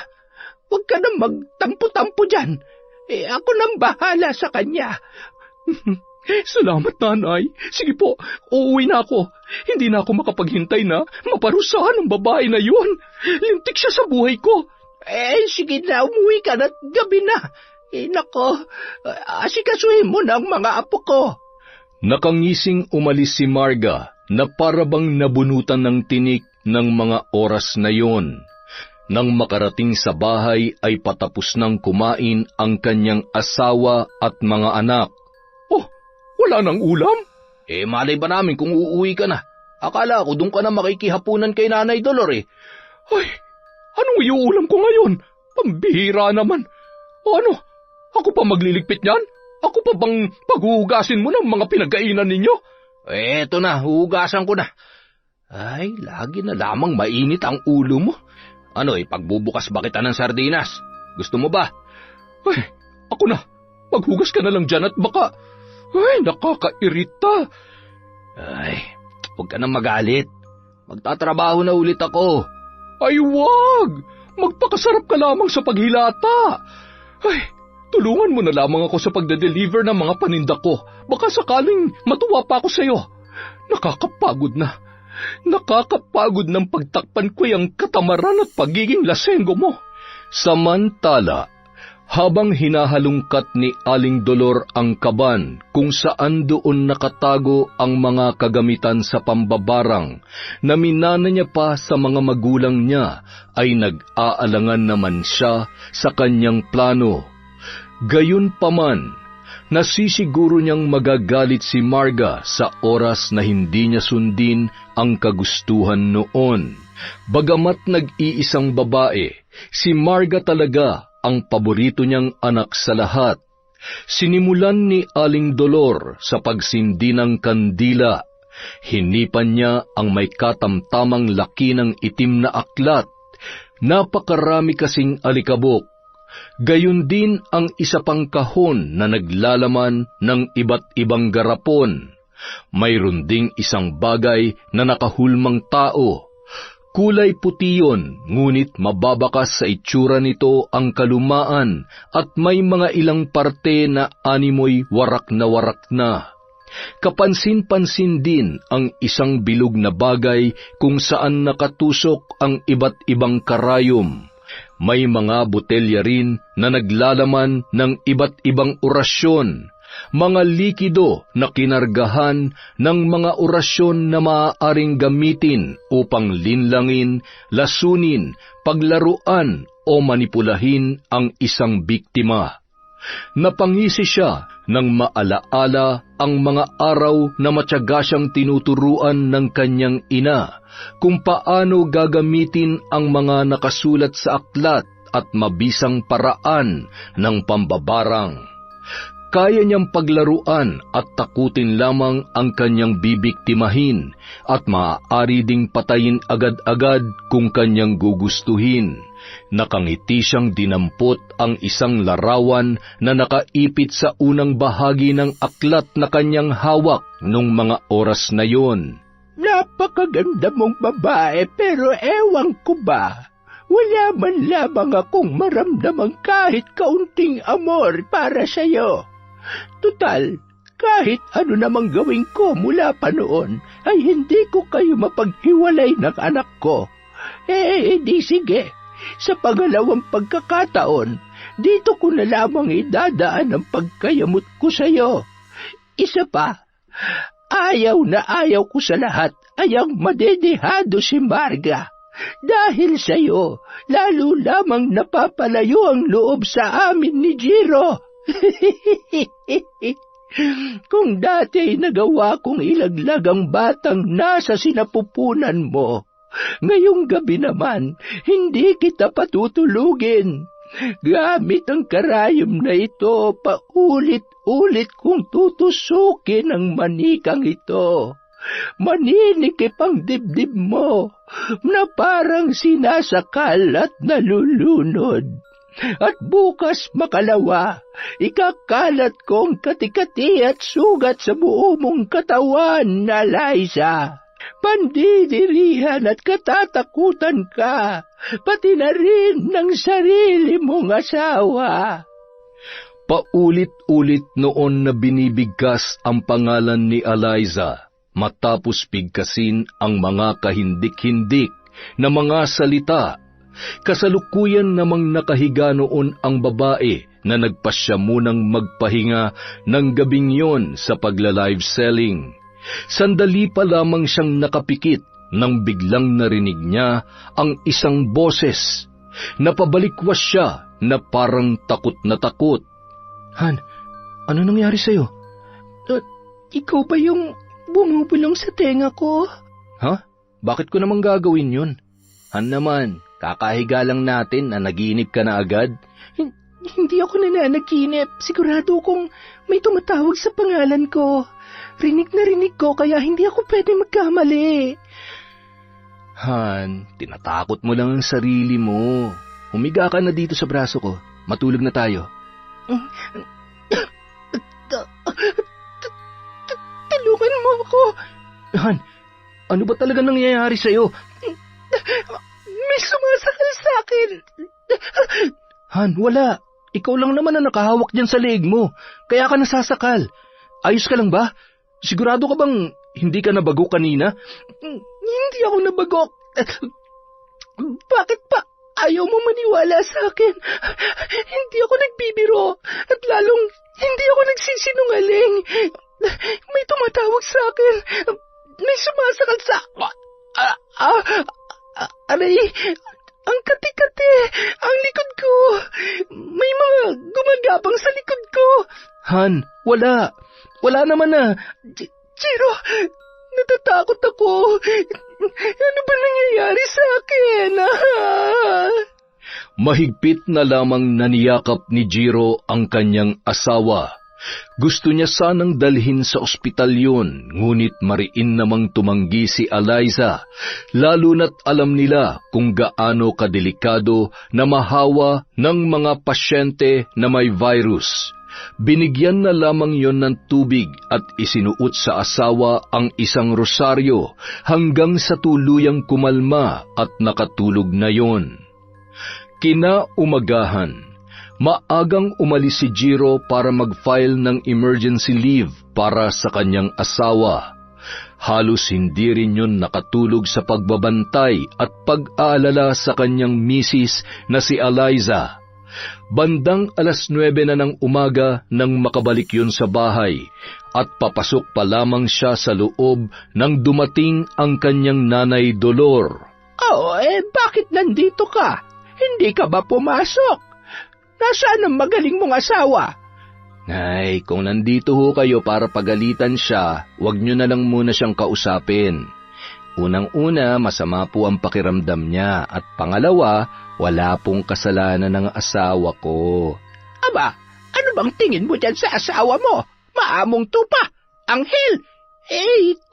Huwag ka na magtampo-tampo dyan. Ako nang bahala sa kanya. Salamat, Nanay. Sige po, uuwi na ako. Hindi na ako makapaghintay na maparusahan ang babae na yun. Lintik siya sa buhay ko. Sige na, umuwi ka na, gabi na. Nako, asikasuhin mo na ang mga apo ko. Nakangising umalis si Marga na parabang nabunutan ng tinik ng mga oras na yon. Nang makarating sa bahay ay patapos nang kumain ang kanyang asawa at mga anak. Oh, wala nang ulam? Malay ba namin kung uuwi ka na? Akala ko doon ka na makikihapunan kay Nanay Dolor Ay, anong iuulam ko ngayon? Pambihira naman. Ano, ako pa magliligpit niyan? Ako pa bang paghuhugasin mo ng mga pinagkainan ninyo? Eto na, huhugasan ko na. Ay, lagi na lamang mainit ang ulo mo. Ano, pagbubukas ba kita ng sardinas? Gusto mo ba? Ay, ako na. Maghugas ka na lang dyan at baka... Ay, nakakairita. Ay, huwag ka nang magalit. Magtatrabaho na ulit ako. Ay, wag! Magpakasarap ka lamang sa paghilata. Ay, tulungan mo na lamang ako sa pagde-deliver ng mga paninda ko. Baka sakaling matuwa pa ako sa'yo. Nakakapagod na. Nakakapagod ng pagtakpan ko yung katamaran at pagiging lasenggo mo. Samantala, habang hinahalungkat ni Aling Dolor ang kaban kung saan doon nakatago ang mga kagamitan sa pambabarang na minana niya pa sa mga magulang niya, ay nag-aalangan naman siya sa kanyang plano. Gayunpaman, nasisiguro niyang magagalit si Marga sa oras na hindi niya sundin ang kagustuhan noon. Bagamat nag-iisang babae, si Marga talaga ang paborito niyang anak sa lahat. Sinimulan ni Aling Dolor sa pagsindi ng kandila. Hinipan niya ang may katamtamang laki ng itim na aklat. Napakarami kasing alikabok. Gayon din ang isa pang kahon na naglalaman ng iba't ibang garapon. Mayroon ding isang bagay na nakahulmang tao. Kulay puti yun, ngunit mababakas sa itsura nito ang kalumaan at may mga ilang parte na animoy warak na. Kapansin-pansin din ang isang bilog na bagay kung saan nakatusok ang iba't ibang karayom. May mga botelya rin na naglalaman ng iba't ibang orasyon, mga likido na kinargahan ng mga orasyon na maaaring gamitin upang linlangin, lasunin, paglaruan o manipulahin ang isang biktima. Napangisi siya nang maalaala ang mga araw na matyaga siyang tinuturuan ng kanyang ina kung paano gagamitin ang mga nakasulat sa aklat at mabisang paraan ng pambabarang. Kaya niyang paglaruan at takutin lamang ang kanyang bibiktimahin at maaari ding patayin agad-agad kung kanyang gugustuhin. Nakangiti siyang dinampot ang isang larawan na nakaipit sa unang bahagi ng aklat na kanyang hawak nung mga oras na yon. Napakaganda mong babae pero ewan ko ba, wala man lamang akong maramdamang kahit kaunting amor para sa'yo. Tutal, kahit ano namang gawin ko mula pa noon, ay hindi ko kayo mapaghiwalay ng anak ko. Di sige, sa pangalawang pagkakataon, dito ko na lamang idadaan ang pagkayamot ko sa'yo. Isa pa, ayaw na ayaw ko sa lahat ay ang madedehado si Marga. Dahil sa'yo, lalo lamang napapalayo ang loob sa amin ni Jiro. Kung dati nagawa kong ilaglag ang batang nasa sinapupunan mo, ngayong gabi naman, hindi kita patutulugin. Gamit ang karayom na ito, paulit-ulit kong tutusukin ang manikang ito. Maninikip ang dibdib mo na parang sinasakal at nalulunod. At bukas makalawa, ikakalat kong kati-kati at sugat sa buo mong katawan na Liza. Pandidirihan at katatakutan ka, pati na rin ng sarili mong asawa. Paulit-ulit noon na binibigkas ang pangalan ni Eliza, matapos bigkasin ang mga kahindik-hindik na mga salita. Kasalukuyan namang nakahiga noon ang babae na nagpasya munang magpahinga ng gabing yon sa pagla-live selling. Sandali pa lamang siyang nakapikit nang biglang narinig niya ang isang boses. Napabalikwas siya na parang takot na takot. Han, ano nangyari sa'yo? Ikaw ba yung bumubulong sa tenga ko? Ha? Bakit ko naman gagawin yun? Han naman, kakahiga lang natin na naginip ka na agad. Hindi ako nananaginip. Sigurado kong may tumatawag sa pangalan ko. Rinig na rinig ko kaya hindi ako pwede magkamali. Han, tinatakot mo lang ang sarili mo. Humiga ka na dito sa braso ko. Matulog na tayo. Tulungan mo ako. Han, ano ba talaga nangyayari sa'yo? May sumasakal sa akin. Han, wala. Ikaw lang naman na nakahawak dyan sa leeg mo. Kaya ka nasasakal. Ayos ka lang ba? Sigurado ka bang hindi ka nabago kanina? Hindi ako nabago. Bakit pa ayaw mo maniwala sa akin? Hindi ako nagbibiro at lalong hindi ako nagsisinungaling. May tumatawag sa akin. May sumasakal sa... Aray, ang kati-kati, ang likod ko. May mga gumagapang sa likod ko. Han, wala. Wala naman na. Chiro, natatakot ako. Ano ba nangyayari sa akin? Mahigpit na lamang naniyakap ni Jiro ang kanyang asawa. Gusto niya sanang dalhin sa ospital yun, ngunit mariin namang tumanggi si Eliza, lalo na't alam nila kung gaano kadelikado na mahawa ng mga pasyente na may virus. Binigyan na lamang yon ng tubig at isinuot sa asawa ang isang rosaryo hanggang sa tuluyang kumalma at nakatulog na yon. Kinaumagahan, maagang umalis si Jiro para mag-file ng emergency leave para sa kanyang asawa. Halos hindi rin yun nakatulog sa pagbabantay at pag-aalala sa kanyang misis na si Eliza. Bandang 9:00 na ng umaga nang makabalik yun sa bahay at papasok pa lamang siya sa loob nang dumating ang kanyang nanay Dolor. Bakit nandito ka? Hindi ka ba pumasok? Nasaan ang magaling mong asawa? Nay, kung nandito ho kayo para pagalitan siya, wag niyo na lang muna siyang kausapin. Unang-una, masama po ang pakiramdam niya at pangalawa, wala pong kasalanan ng asawa ko. Aba, ano bang tingin mo dyan sa asawa mo? Maamong tupa, anghel.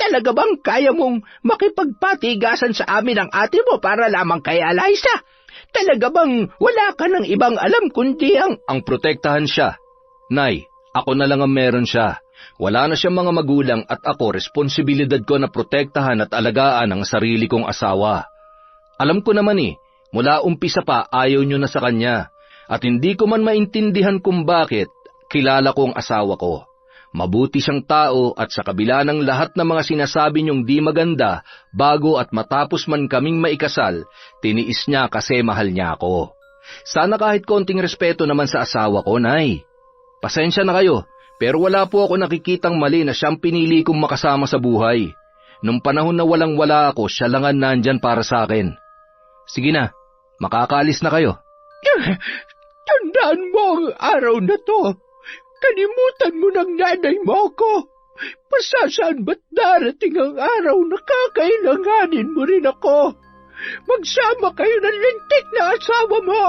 Talaga bang kaya mong makipagpatigasan sa amin ang ate mo para lamang kay Eliza? Talaga bang wala ka ng ibang alam kundi ang protektahan siya? Nay, ako na lang ang meron siya. Wala na siyang mga magulang at ako responsibilidad ko na protektahan at alagaan ang sarili kong asawa. Alam ko naman mula umpisa pa ayaw niyo na sa kanya at hindi ko man maintindihan kung bakit kilala ko ang asawa ko. Mabuti siyang tao at sa kabila ng lahat ng mga sinasabi niyong di maganda, bago at matapos man kaming maikasal, tiniis niya kasi mahal niya ako. Sana kahit konting respeto naman sa asawa ko, Nay. Pasensya na kayo, pero wala po ako nakikitang mali na siyang pinili kong makasama sa buhay. Nung panahon na walang-wala ako, siya lang ang nandyan para sa akin. Sige na, makakaalis na kayo. Tandaan mo ang araw na to. Kalimutan mo ng nanay mo ko. Pasasaan ba't darating ang araw na kakailanganin mo rin ako? Magsama kayo ng lintik na asawa mo.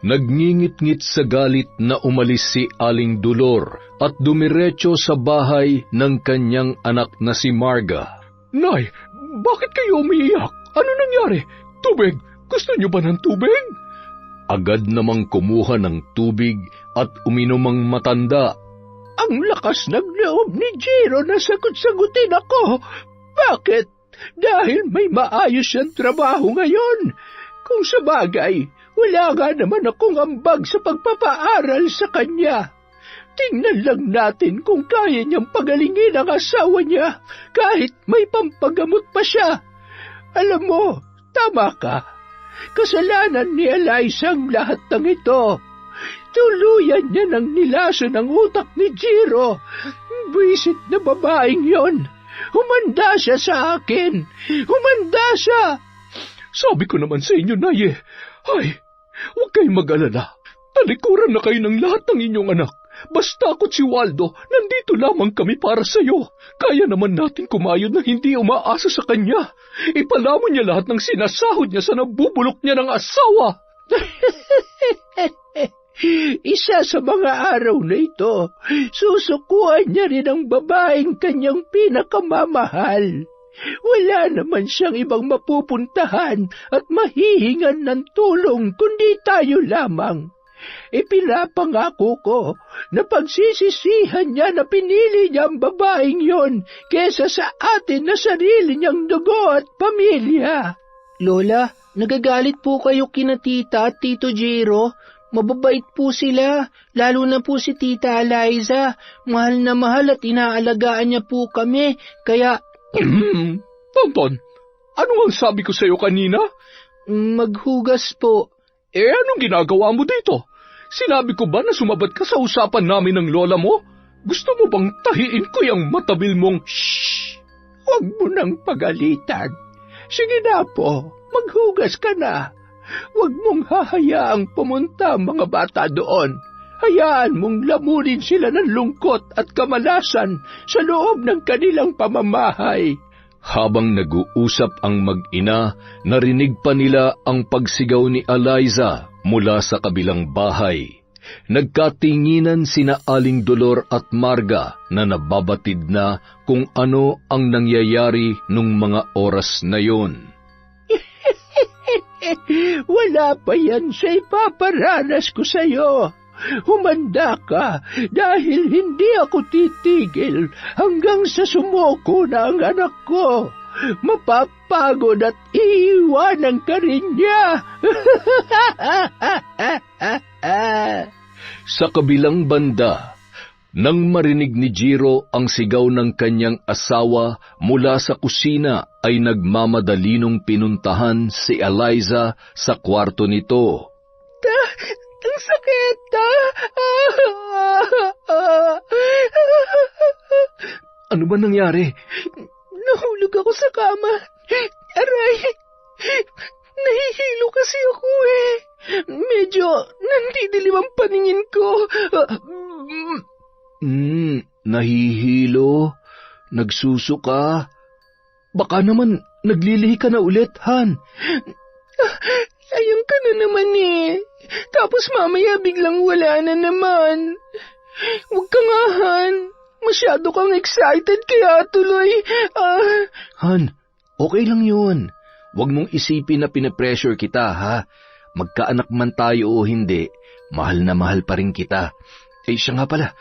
Nagngingit-ngit sa galit na umalis si Aling Dolor at dumiretso sa bahay ng kanyang anak na si Marga. Nay, bakit kayo umiiyak? Ano nangyari? Tubig? Gusto niyo ba ng tubig? Agad namang kumuha ng tubig at uminom ang matanda. Ang lakas ng loob ni Jiro na sagot-sagutin ako. Bakit? Dahil may maayos siyang trabaho ngayon. Kung sa bagay, wala nga naman akong ambag sa pagpapaaral sa kanya. Tingnan lang natin kung kaya niyang pagalingin ang asawa niya kahit may pampagamot pa siya. Alam mo, tama ka. Kasalanan ni Eliza ang lahat ng ito. Tuluyan niya ng nilaso ng utak ni Jiro. Buisit na babaeng yon. Humanda siya sa akin. Humanda siya. Sabi ko naman sa inyo, Nay, Ay, huwag kayong mag-alala. Talikuran na kayo ng lahat ng inyong anak. Basta ako't si Waldo, nandito lamang kami para sa'yo. Kaya naman natin kumayod na hindi umaasa sa kanya. Ipalamon niya lahat ng sinasahod niya sa nabubulok niya ng asawa. Isa sa mga araw na ito, susukuan niya rin ang babaeng kanyang pinakamamahal. Wala naman siyang ibang mapupuntahan at mahihingan ng tulong kundi tayo lamang. Ipinapangako ko na pagsisisihan niya na pinili niya ang babaeng yon kesa sa atin na sarili niyang dugo at pamilya. Lola, nagagalit po kayo kina tita at tito Jiro. Mababait po sila, lalo na po si tita Eliza. Mahal na mahal at inaalagaan niya po kami, kaya... Tonton, ano ang sabi ko sa iyo kanina? Maghugas po. Anong ginagawa mo dito? Sinabi ko ba na sumabat ka sa usapan namin ng lola mo? Gusto mo bang tahiin ko yung matabil mong shhh? Huwag mo nang pagalitan. Sige na po, maghugas ka na. Huwag mong hahayaang pumunta ang mga bata doon. Hayaan mong lamunin sila ng lungkot at kamalasan sa loob ng kanilang pamamahay. Habang nag-uusap ang mag-ina, narinig pa nila ang pagsigaw ni Eliza mula sa kabilang bahay. Nagkatinginan sina Aling Dolor at Marga na nababatid na kung ano ang nangyayari nung mga oras na yon. Wala pa yan sa ipaparanas ko sa'yo. Humanda ka dahil hindi ako titigil hanggang sa sumuko na ang anak ko. Mapapagod at iiwanan ka rin niya. Sa kabilang banda, nang marinig ni Jiro ang sigaw ng kanyang asawa mula sa kusina ay nagmamadalinong pinuntahan si Eliza sa kwarto nito. Ang sakit! Ano ba nangyari? Nahulog ako sa kama. Aray! Nahihilo kasi ako eh. Medyo nandidilim ang paningin ko. Nahihilo? Nagsusuka? Baka naman naglilihi ka na ulit, Han. Sayang ka na naman eh. Tapos mamaya biglang wala na naman. Huwag ka nga, Han. Masyado kang excited kaya tuloy. Han, okay lang yun. Huwag mong isipin na pinapressure kita, ha? Magkaanak man tayo o hindi, mahal na mahal pa rin kita. Siya nga pala,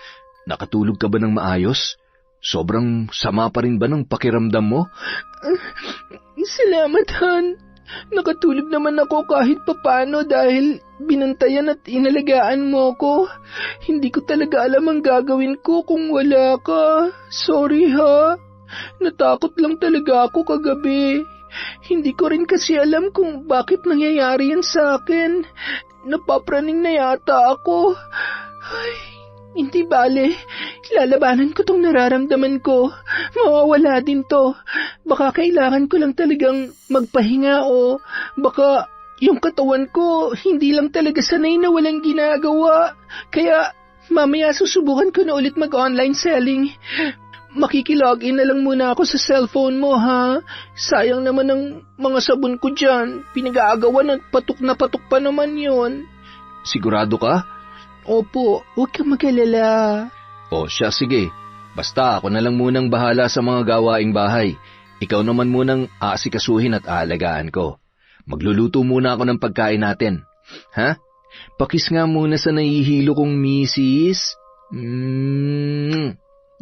nakatulog ka ba ng maayos? Sobrang sama pa rin ba ng pakiramdam mo? Salamat, Han. Nakatulog naman ako kahit papano dahil binantayan at inalagaan mo ko. Hindi ko talaga alam ang gagawin ko kung wala ka. Sorry ha. Natakot lang talaga ako kagabi. Hindi ko rin kasi alam kung bakit nangyayari yan sa akin. Napapraning na yata ako. Ay, hindi bale. Lalabanan ko tong nararamdaman ko. Mawawala din to. Baka kailangan ko lang talagang magpahinga o baka yung katawan ko hindi lang talaga sanay na walang ginagawa. Kaya mamaya susubukan ko na ulit mag-online selling. Makikilogin na lang muna ako sa cellphone mo, ha? Sayang naman ang mga sabon ko dyan. Pinag-aagawan at patok na patok pa naman yon. Sigurado ka? Opo, huwag kang mag-alala. O siya, sige. Basta ako na lang munang bahala sa mga gawaing bahay. Ikaw naman munang aasikasuhin at aalagaan ko. Magluluto muna ako ng pagkain natin. Ha? Pakis nga muna sa nahihilo kong misis.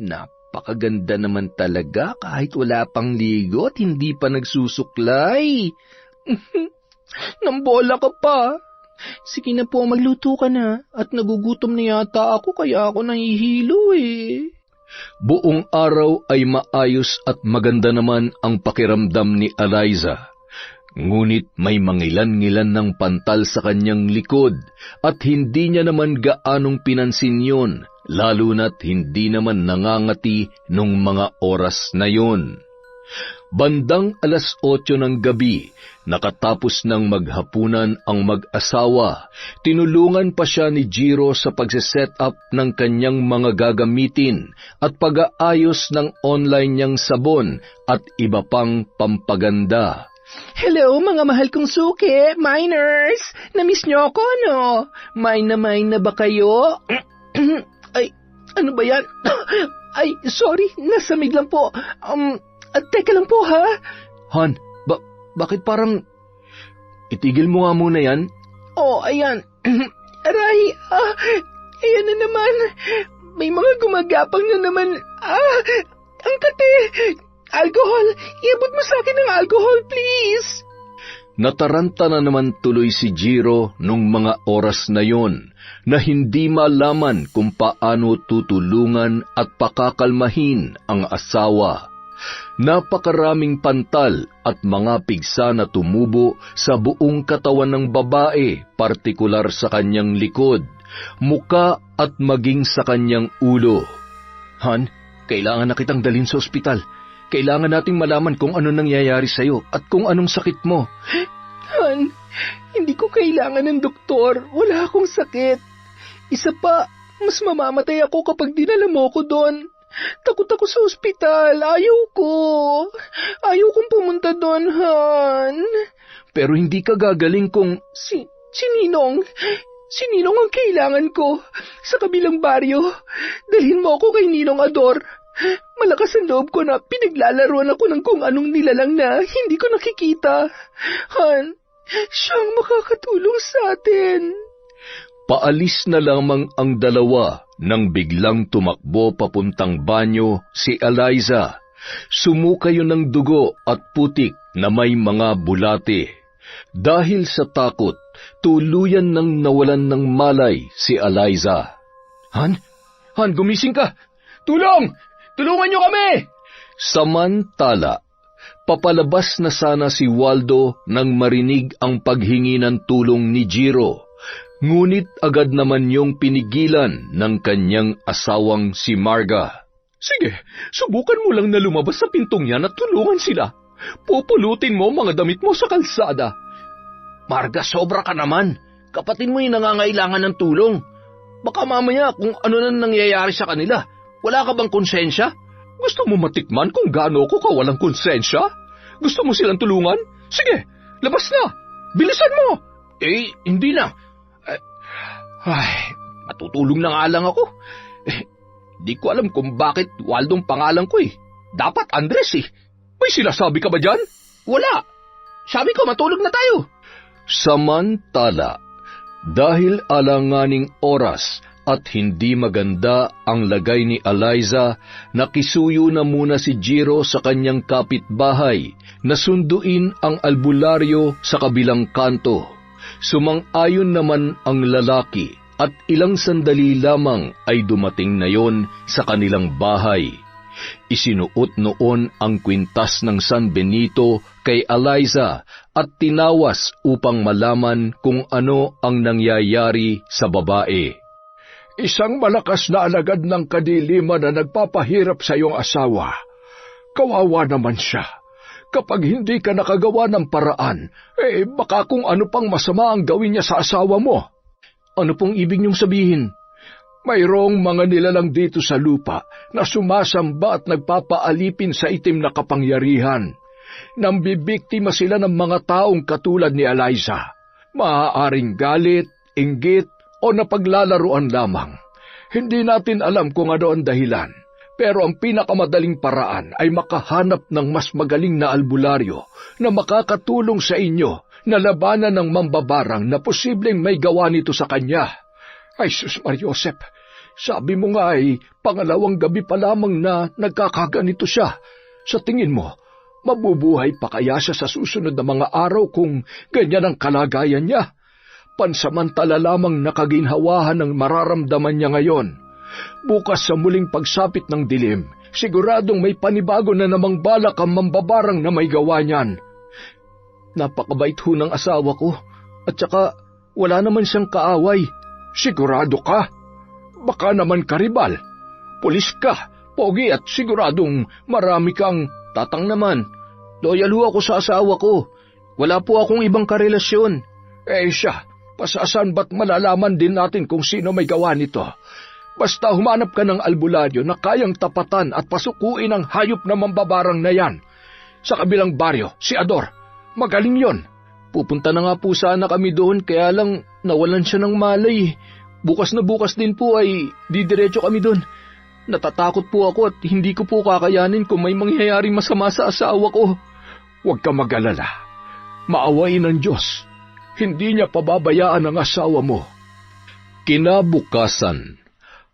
Napakaganda naman talaga kahit wala pang ligo at hindi pa nagsusuklay. Nambola ka pa. Sige na po, magluto ka na. At nagugutom na yata ako kaya ako nahihilo eh. Buong araw ay maayos at maganda naman ang pakiramdam ni Eliza. Ngunit may mangilan-ngilan ng pantal sa kanyang likod at hindi niya naman gaanong pinansin yun, lalo na't hindi naman nangangati nung mga oras na yun. Bandang 8:00 ng gabi, nakatapos ng maghapunan ang mag-asawa, tinulungan pa siya ni Jiro sa pagse-set up ng kanyang mga gagamitin at pag-aayos ng online niyang sabon at iba pang pampaganda. Hello mga mahal kong suki, miners! Namiss niyo ako, no? Mine na ba kayo? Ay, ano ba yan? Ay, sorry, nasamig lang po. Teka lang po ha? Han, bakit parang... Itigil mo nga muna yan? Oh, ayan. Aray, ayan na naman. May mga gumagapang na naman. Ang kate. Alcohol, iabot mo sa akin ng alcohol, please. Nataranta na naman tuloy si Jiro nung mga oras na yon na hindi malaman kung paano tutulungan at pakakalmahin ang asawa. Napakaraming pantal at mga pigsa na tumubo sa buong katawan ng babae, partikular sa kanyang likod, muka at maging sa kanyang ulo. Han, kailangan na kitang dalhin sa ospital. Kailangan nating malaman kung ano nangyayari sa'yo at kung anong sakit mo. Han, hindi ko kailangan ng doktor. Wala akong sakit. Isa pa, mas mamamatay ako kapag dinala mo ko doon. Takot ako sa ospital. Ayaw ko. Ayaw kong pumunta doon, Han. Pero hindi ka gagaling kung... Si Ninong. Si Ninong ang kailangan ko. Sa kabilang baryo. Dalhin mo ako kay Ninong Ador. Malakas ang loob ko na pinaglalaruan ako ng kung anong nilalang na hindi ko nakikita. Han, siyang makakatulong sa atin. Paalis na lamang ang dalawa nang biglang tumakbo papuntang banyo si Eliza. Sumukayo ng dugo at putik na may mga bulate. Dahil sa takot, tuluyan nang nawalan ng malay si Eliza. Han, gumising ka! Tulong! Tulungan niyo kami! Samantala, papalabas na sana si Waldo nang marinig ang paghingi ng tulong ni Jiro. Ngunit agad naman niyong pinigilan ng kanyang asawang si Marga. Sige, subukan mo lang na lumabas sa pintong yan at tulungan sila. Pupulutin mo mga damit mo sa kalsada. Marga, sobra ka naman. Kapatid mo yung nangangailangan ng tulong. Baka mamaya kung ano na nangyayari sa kanila. Wala ka bang konsensya? Gusto mo matikman kung gaano ko kawalang konsensya? Gusto mo silang tulungan? Sige, labas na! Bilisan mo! Hindi na. Matutulong na nga lang ako. Di ko alam kung bakit Waldong pangalan ko eh. Dapat Andres eh. May sinasabi ka ba dyan? Wala. Sabi ko matulog na tayo. Samantala, dahil alanganing oras at hindi maganda ang lagay ni Eliza, nakisuyo na muna si Jiro sa kanyang kapitbahay na sunduin ang albularyo sa kabilang kanto. Sumang-ayon naman ang lalaki at ilang sandali lamang ay dumating na yon sa kanilang bahay. Isinuot noon ang kwintas ng San Benito kay Eliza at tinawas upang malaman kung ano ang nangyayari sa babae. Isang malakas na alagad ng kadiliman na nagpapahirap sa iyong asawa. Kawawa naman siya. Kapag hindi ka nakagawa ng paraan, baka kung ano pang masama ang gawin niya sa asawa mo. Ano pong ibig niyong sabihin? Mayroong mga nilalang dito sa lupa na sumasamba at nagpapaalipin sa itim na kapangyarihan. Nambibiktima sila ng mga taong katulad ni Eliza. Maaaring galit, inggit o napaglalaruan lamang. Hindi natin alam kung ano ang dahilan, pero ang pinakamadaling paraan ay makahanap ng mas magaling na albularyo na makakatulong sa inyo na labanan ng mambabarang na posibleng may gawa nito sa kanya. Ay sus Mariosep, sabi mo nga ay pangalawang gabi pa lamang na nagkakaganito siya. Sa tingin mo, mabubuhay pa kaya siya sa susunod na mga araw kung ganyan ang kalagayan niya? Pansamantala lamang nakaginhawahan ng mararamdaman niya ngayon. Bukas sa muling pagsapit ng dilim, siguradong may panibago na namang balak ang mambabarang na may gawa niyan. Napakabait ho ng asawa ko, at saka wala naman siyang kaaway. Sigurado ka? Baka naman karibal. Pulis ka, pogi at siguradong marami kang... Tatang naman, loyal ho ako sa asawa ko. Wala po akong ibang karelasyon. Siya, pasasan ba't malalaman din natin kung sino may gawa nito? Basta humanap ka ng albularyo na kayang tapatan at pasukuin ang hayop na mambabarang na yan. Sa kabilang baryo, si Ador. Magaling yon. Pupunta na nga po sana kami doon, kaya lang nawalan siya ng malay. Bukas na bukas din po ay didiretso kami doon. Natatakot po ako at hindi ko po kakayanin kung may mangyayaring masama sa asawa ko. Huwag ka mag-alala. Maawain ng Diyos. Hindi niya pababayaan ang asawa mo. Kinabukasan,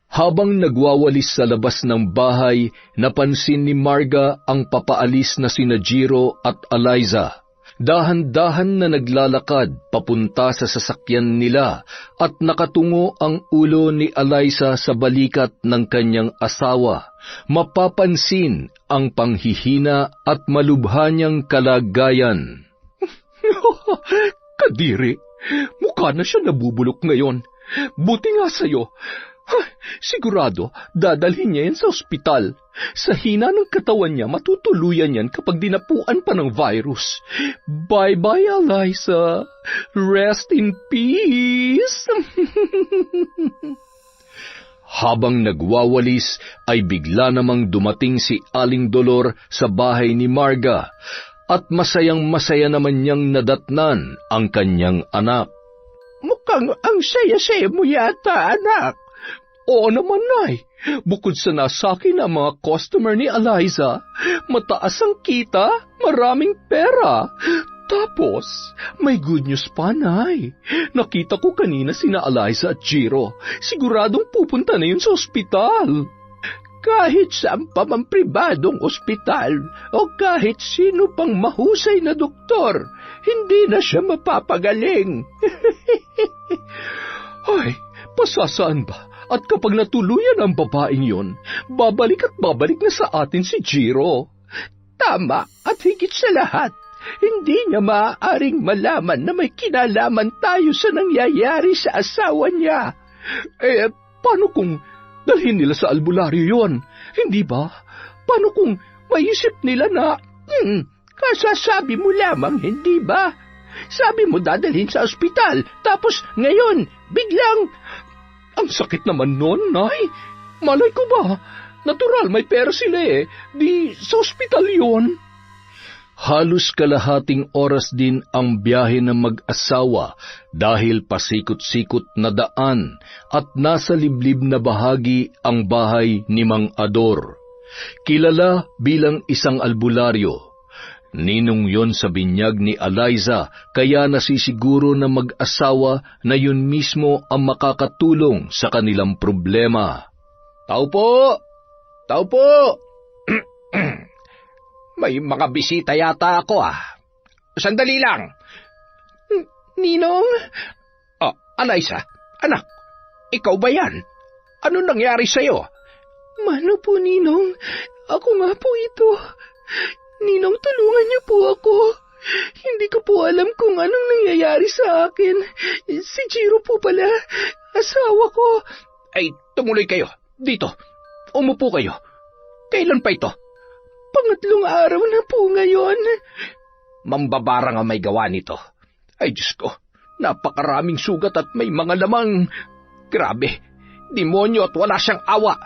habang nagwawalis sa labas ng bahay, napansin ni Marga ang papaalis na sina Jiro at Eliza. Dahan-dahan na naglalakad papunta sa sasakyan nila at nakatungo ang ulo ni Eliza sa balikat ng kanyang asawa. Mapapansin ang panghihina at malubha niyang kalagayan. Kadiri, mukha na siya nabubulok ngayon. Buti nga sa'yo. Sigurado, dadalhin niya yan sa ospital. Sa hina ng katawan niya, matutuluyan yan kapag dinapuan pa ng virus. Bye-bye, Eliza. Rest in peace. Habang nagwawalis, ay bigla namang dumating si Aling Dolor sa bahay ni Marga, at masayang-masaya naman niyang nadatnan ang kanyang anak. Mukhang ang saya-saya mo yata, anak. Oo naman, Nay. Bukod sa nasakin ang mga customer ni Eliza, mataas ang kita, maraming pera. Tapos, may good news pa, Nay. Nakita ko kanina sina Eliza at Jiro. Siguradong pupunta na yun sa ospital. Kahit saan pa mang pribadong ospital o kahit sino pang mahusay na doktor, hindi na siya mapapagaling. Ay, pasasaan ba? At kapag natuluyan ang babaeng yon, babalik at babalik na sa atin si Jiro. Tama, at higit sa lahat, hindi niya maaaring malaman na may kinalaman tayo sa nangyayari sa asawa niya. Paano kung dalhin nila sa albularyo yon? Hindi ba? Paano kung maisip nila na... Kasasabi mo lamang, hindi ba? Sabi mo dadalhin sa ospital, tapos ngayon, biglang... Ang sakit naman nun, Nay. Malay ko ba? Natural, may pera sila eh. Di sa ospital yun. Halos kalahating oras din ang biyahe ng mag-asawa dahil pasikot-sikot na daan at nasa liblib na bahagi ang bahay ni Mang Ador. Kilala bilang isang albularyo. Ninong yon sa binyag ni Eliza, kaya nasisiguro na mag-asawa na yun mismo ang makakatulong sa kanilang problema. Tao po! Tao po! May mga bisita yata ako Sandali lang. Ninong? Eliza, anak, ikaw ba yan? Ano nangyari sa'yo? Mano po, Ninong? Ako nga po ito. Ninong, tulungan niyo po ako. Hindi ko po alam kung anong nangyayari sa akin. Si Jiro po pala, asawa ko. Ay, tumuloy kayo. Dito. Umupo kayo. Kailan pa ito? Pangatlong araw na po ngayon. Mambabarang ang may gawa nito. Ay, Diyos ko. Napakaraming sugat at may mga lamang. Grabe. Demonyo at wala siyang awa.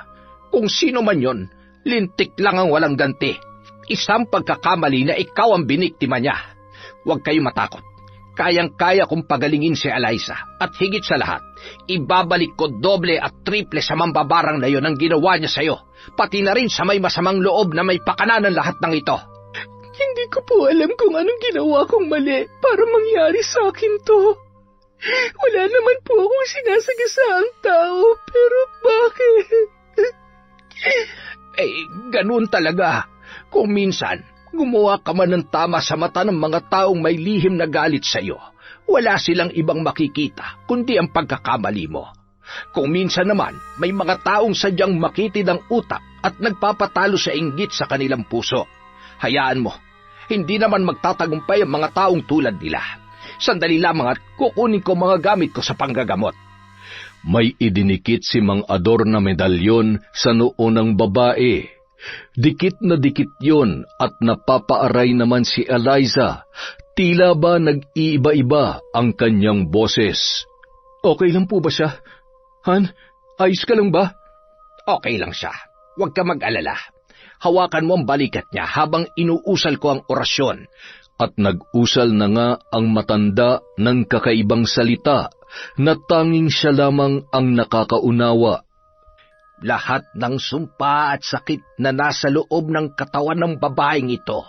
Kung sino man yon, lintik lang ang walang ganti. Isang pagkakamali na ikaw ang biniktima niya. Huwag kayo matakot. kayang-kaya kong pagalingin si Eliza. At higit sa lahat, ibabalik ko doble at triple sa mambabarang na yon ang ginawa niya sa'yo. Pati na rin sa may masamang loob na may pakananan lahat ng ito. Hindi ko po alam kung anong ginawa kong mali para mangyari sa akin to. Wala naman po akong sinasagasaang tao, pero bakit? Ganun talaga. Kung minsan, gumawa ka man ng tama sa mata ng mga taong may lihim na galit sa iyo, wala silang ibang makikita kundi ang pagkakamali mo. Kung minsan naman, may mga taong sadyang makitid ang utak at nagpapatalo sa inggit sa kanilang puso. Hayaan mo, hindi naman magtatagumpay ang mga taong tulad nila. Sandali lamang at kukunin ko mga gamit ko sa panggagamot. May idinikit si Mang Ador na medalyon sa noo ng babae. Dikit na dikit yon at napapaaray naman si Eliza. Tila ba nag-iiba-iba ang kanyang boses. Okay lang po ba siya? Han, ayos ka lang ba? Okay lang siya. Huwag ka mag-alala. Hawakan mo ang balikat niya habang inuusal ko ang orasyon. At nag-usal na nga ang matanda ng kakaibang salita na tanging siya lamang ang nakakaunawa. Lahat ng sumpa at sakit na nasa loob ng katawan ng babaeng ito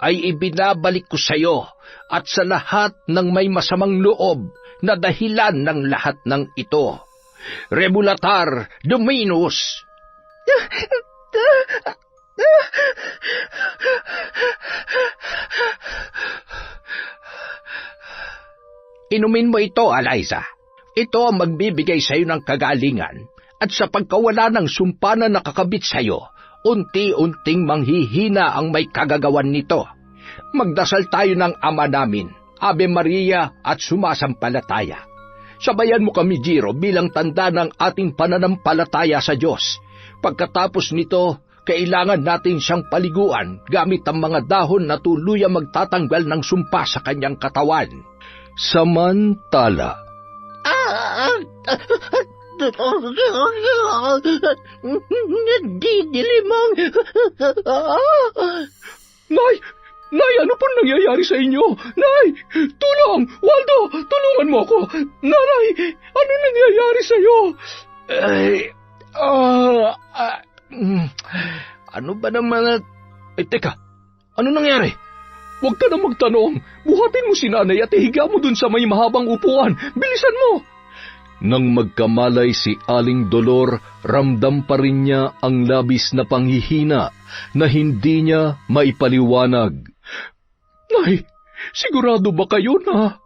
ay ibinabalik ko sa iyo at sa lahat ng may masamang loob na dahilan ng lahat ng ito. Rebulatar Dominus! Inumin mo ito, Eliza. Ito ang magbibigay sa iyo ng kagalingan at sa pagkawala ng sumpa na nakakabit sa iyo, unti-unting manghihina ang may kagagawan nito. Magdasal tayo ng Ama namin, Ave Maria at sumasampalataya. Sabayan mo kami, Jiro, bilang tanda ng ating pananampalataya sa Diyos. Pagkatapos nito, kailangan natin siyang paliguan gamit ang mga dahon na tuluyang magtatanggal ng sumpa sa kanyang katawan. Samantala, Nadidilimang. Nay, ano po nangyayari sa inyo? Nay, tulong! Waldo, tulungan mo ako! Nanay, ano nangyayari sa iyo? Ano ba naman? Teka, ano nangyari? Huwag ka na magtanong. Buhatin mo si nanay at ihiga mo dun sa may mahabang upuan. Bilisan mo! nang magkamalay si Aling Dolor, ramdam pa rin niya ang labis na panghihina na hindi niya maipaliwanag. Nay, sigurado ba kayo na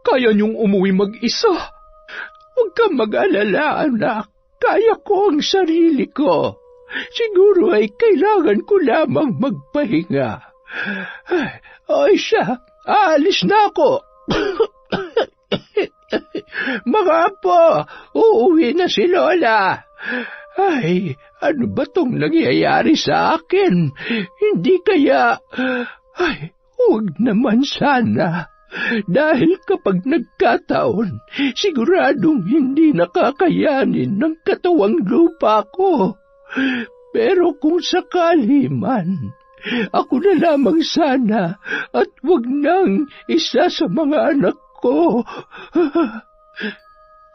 kaya niyong umuwi mag-isa? Huwag kang mag-alala, anak. Kaya ko ang sarili ko. Siguro ay kailangan ko lamang magpahinga. Ay siya, aalis na ako. Mga apo, uuwi na si Lola. Ay, ano ba tong nangyayari sa akin? Hindi kaya... Ay, huwag naman sana. Dahil kapag nagkataon, siguradong hindi nakakayanin ng katawang lupa ko. Pero kung sakali man, ako na lamang sana at wag nang isa sa mga anak ko.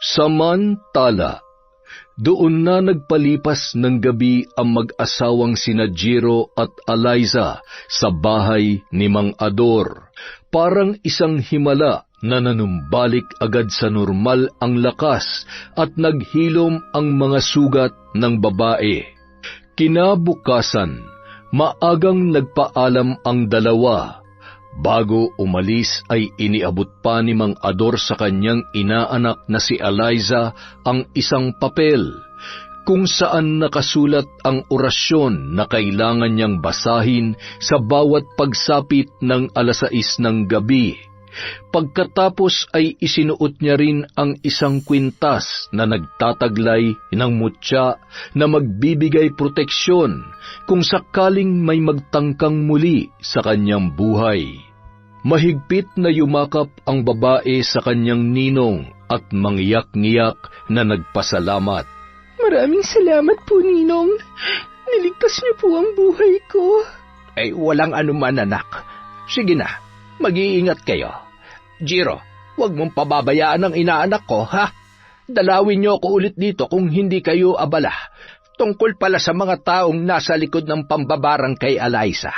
Samantala, doon na nagpalipas ng gabi ang mag-asawang sina Jiro at Eliza sa bahay ni Mang Ador. Parang isang himala na nanumbalik agad sa normal ang lakas at naghilom ang mga sugat ng babae. Kinabukasan, maagang nagpaalam ang dalawa. Bago umalis ay iniabot pa ni Mang Ador sa kanyang inaanak na si Eliza ang isang papel kung saan nakasulat ang orasyon na kailangan niyang basahin sa bawat pagsapit ng 6:00 ng gabi. Pagkatapos ay isinuot niya rin ang isang kwintas na nagtataglay ng mutya na magbibigay proteksyon kung sakaling may magtangkang muli sa kanyang buhay. Mahigpit na yumakap ang babae sa kanyang ninong at mangyak-ngiyak na nagpasalamat. Maraming salamat po, Ninong. Niligtas niyo po ang buhay ko. Walang anuman, anak. Sige na, mag-iingat kayo. Jiro, huwag mong pababayaan ang inaanak ko, ha? Dalawin niyo ako ulit dito kung hindi kayo abala. Tungkol pala sa mga taong nasa likod ng pambabarang kay Eliza.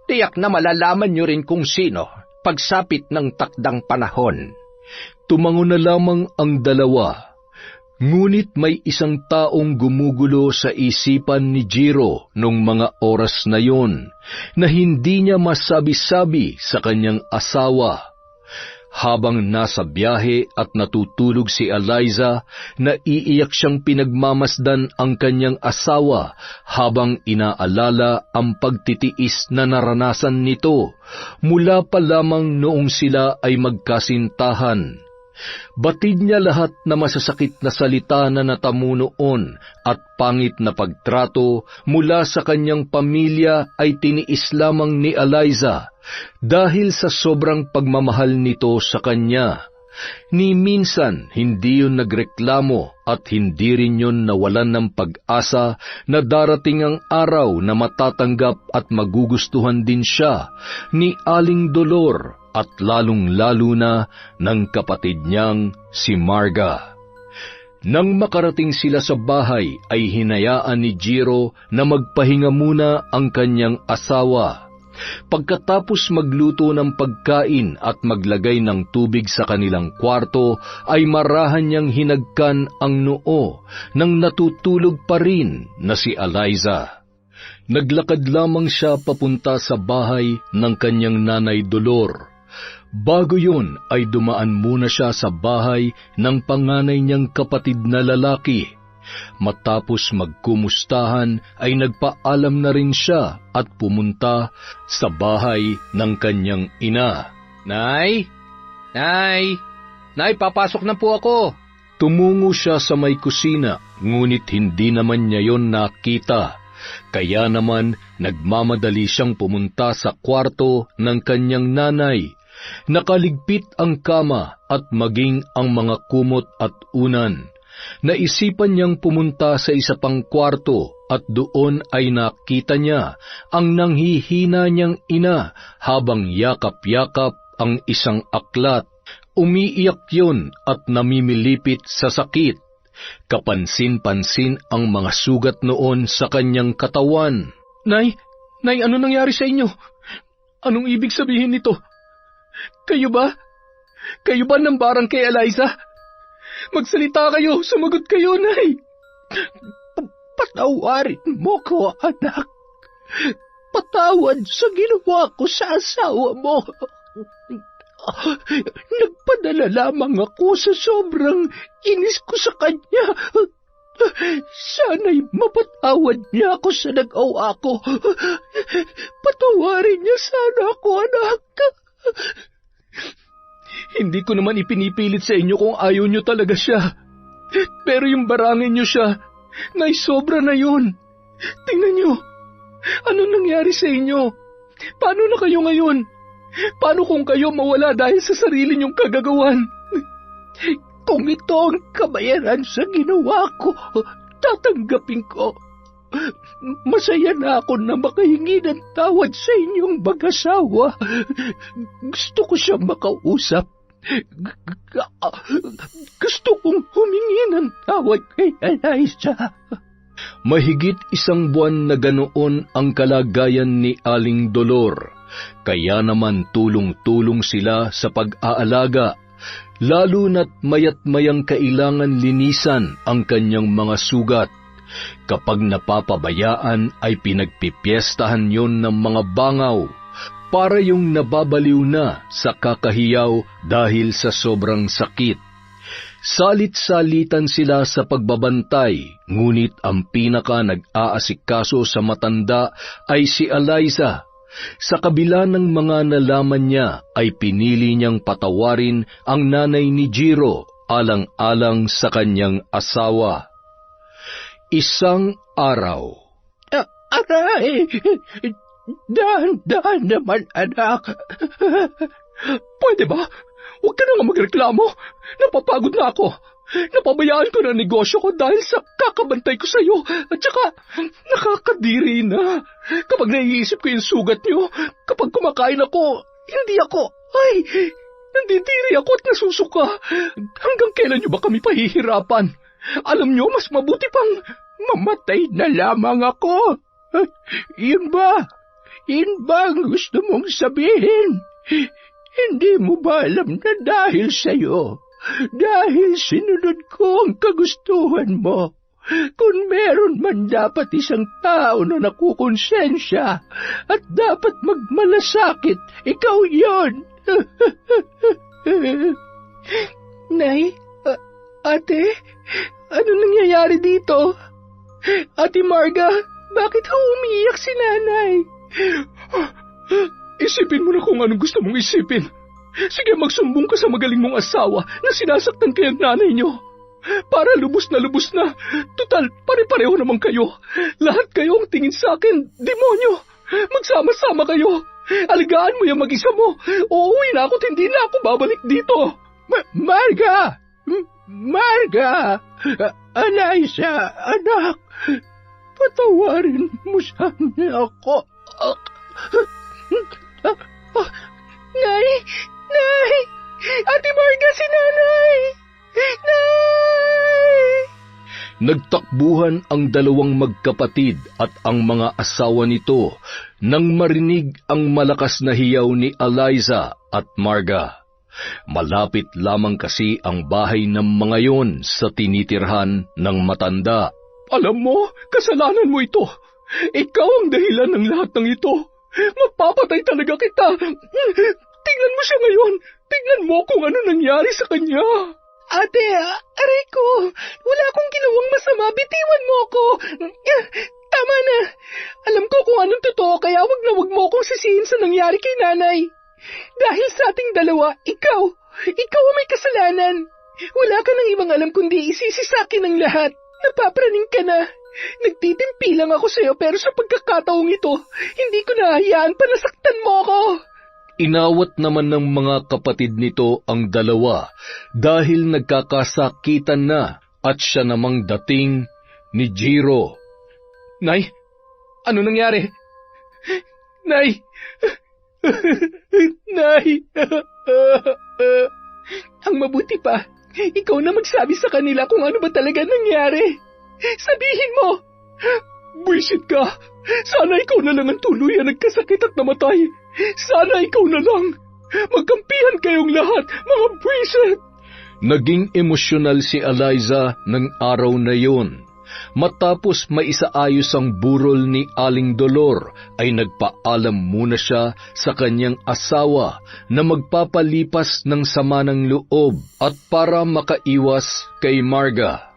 Tiyak na malalaman niyo rin kung sino pagsapit ng takdang panahon. Tumango na lamang ang dalawa. Ngunit may isang taong gumugulo sa isipan ni Jiro nung mga oras na yon na hindi niya masabi-sabi sa kanyang asawa. Habang nasa biyahe at natutulog si Eliza, naiiyak siyang pinagmamasdan ang kanyang asawa habang inaalala ang pagtitiis na naranasan nito mula pa lamang noong sila ay magkasintahan. Batid niya lahat na masasakit na salita na natamo noon at pangit na pagtrato mula sa kanyang pamilya ay tiniis lamang ni Eliza dahil sa sobrang pagmamahal nito sa kanya. Ni minsan hindi yun nagreklamo at hindi rin yun nawalan ng pag-asa na darating ang araw na matatanggap at magugustuhan din siya ni Aling Dolor at lalong-lalo na ng kapatid niyang si Marga. Nang makarating sila sa bahay ay hinayaan ni Jiro na magpahinga muna ang kanyang asawa. Pagkatapos magluto ng pagkain at maglagay ng tubig sa kanilang kwarto, ay marahan niyang hinagkan ang noo nang natutulog pa rin na si Eliza. Naglakad lamang siya papunta sa bahay ng kanyang nanay Dolor. Bago yun ay dumaan muna siya sa bahay ng panganay niyang kapatid na lalaki. Matapos magkumustahan ay nagpaalam na rin siya at pumunta sa bahay ng kanyang ina. Nay! Nay! Nay, papasok na po ako! Tumungo siya sa may kusina, ngunit hindi naman niya yon nakita. Kaya naman nagmamadali siyang pumunta sa kwarto ng kanyang nanay. Nakaligpit ang kama at maging ang mga kumot at unan. Naisipan niyang pumunta sa isa pang kwarto at doon ay nakita niya ang nanghihina niyang ina habang yakap-yakap ang isang aklat. Umiiyak yun at namimilipit sa sakit. Kapansin-pansin ang mga sugat noon sa kanyang katawan. Nay, ano nangyari sa inyo? Anong ibig sabihin nito? Kayo ba? Kayo ba ng barang kay Eliza? Magsalita kayo, sumagot kayo, Nay. Patawarin mo ko, anak. Patawad sa ginawa ko sa asawa mo. Nagpadala lamang ako sa sobrang inis ko sa kanya. Sana'y mapatawad niya ako sa nag-awa ko. Patawarin niya sana ako, anak. Hindi ko naman ipinipilit sa inyo kung ayaw niyo talaga siya. Pero yung barangin niyo siya, Nay, sobra na yun. Tingnan niyo, anong nangyari sa inyo? Paano na kayo ngayon? Paano kung kayo mawala dahil sa sarili niyong kagagawan? Kung ito ang kabayaran sa ginawa ko, tatanggapin ko. Masaya na ako na makahingi ng tawad sa inyong mag-asawa. Gusto ko siyang makausap. Gusto kong humingi ng tawad kay Eliza. Mahigit 1 buwan na ganoon ang kalagayan ni Aling Dolor. Kaya naman tulong-tulong sila sa pag-aalaga, lalo na't mayat-mayang kailangan linisan ang kanyang mga sugat. Kapag napapabayaan ay pinagpipiestahan yon ng mga bangaw, para yung nababaliw na sa kakahiyaw dahil sa sobrang sakit. Salit-salitan sila sa pagbabantay, ngunit ang pinaka nag-aasikaso sa matanda ay si Eliza. Sa kabila ng mga nalaman niya ay pinili niyang patawarin ang nanay ni Jiro alang-alang sa kanyang asawa. Isang araw. Aray! Dahan-dahan naman, anak. Pwede ba? Huwag ka na nga magreklamo. Napapagod na ako. Napabayaan ko na negosyo ko dahil sa kakabantay ko sa'yo. At saka, nakakadiri na. Kapag naiisip ko yung sugat nyo, kapag kumakain ako, hindi ako, Nandidiri ako at nasusuka. Hanggang kailan niyo ba kami pahihirapan? Alam niyo, mas mabuti pang mamatay na lamang ako. Yun ba? Yun ba ang gusto mong sabihin? Hindi mo ba alam na dahil sa'yo, dahil sinunod ko ang kagustuhan mo, kung meron man dapat isang tao na nakukonsensya at dapat magmalasakit, ikaw yon. Nay, ate, ano nangyayari dito? Ate Marga, bakit umiiyak si nanay? Isipin mo na kung anong gusto mong isipin. Sige, magsumbong ka sa magaling mong asawa na sinasaktan kayo ng nanay niyo. Para lubos na. Total, pare-pareho naman kayo. Lahat kayo ang tingin sa akin, demonyo. Magsama-sama kayo. Alagaan mo yung mag-isa mo. Uuwi na ako at hindi na ako babalik dito. Marga! Marga! Eliza, anak, patawarin mo sana ako. Nay! Nay! Ate Marga, si nanay! Nay! Nagtakbuhan ang dalawang magkapatid at ang mga asawa nito nang marinig ang malakas na hiyaw ni Eliza at Marga. Malapit lamang kasi ang bahay ng mga yon sa tinitirhan ng matanda. Alam mo, kasalanan mo ito. Ikaw ang dahilan ng lahat ng ito. Mapapatay talaga kita. Tingnan mo siya ngayon. Tingnan mo kung ano nangyari sa kanya. Ate, aray ko. Wala akong ginawang masama. Bitiwan mo ako. Tama na. Alam ko kung anong totoo, kaya wag mo akong sisihin sa nangyari kay nanay. Dahil sa ating dalawa, ikaw ang may kasalanan. Wala ka nang ibang alam kundi isisi sa akin ang lahat. Napapraning ka na. Nagtitimpi lang ako sa'yo pero sa pagkakataong ito, hindi ko nahahayaan pa nasaktan mo ako. Inawat naman ng mga kapatid nito ang dalawa dahil nagkakasakitan na at siya namang dating ni Jiro. Nay, ano nangyari? Nay! Nay! Ang mabuti pa, ikaw na magsabi sa kanila kung ano ba talaga nangyari. Sabihin mo! Buisit ka! Sana ikaw na lang ang tuluyan nagkasakit at namatay. Sana ikaw na lang. Magkampihan kayong lahat, mga buisit! Naging emosyonal si Eliza ng araw na yun. Matapos maisaayos ang burol ni Aling Dolor, ay nagpaalam muna siya sa kanyang asawa na magpapalipas ng sama ng loob at para makaiwas kay Marga.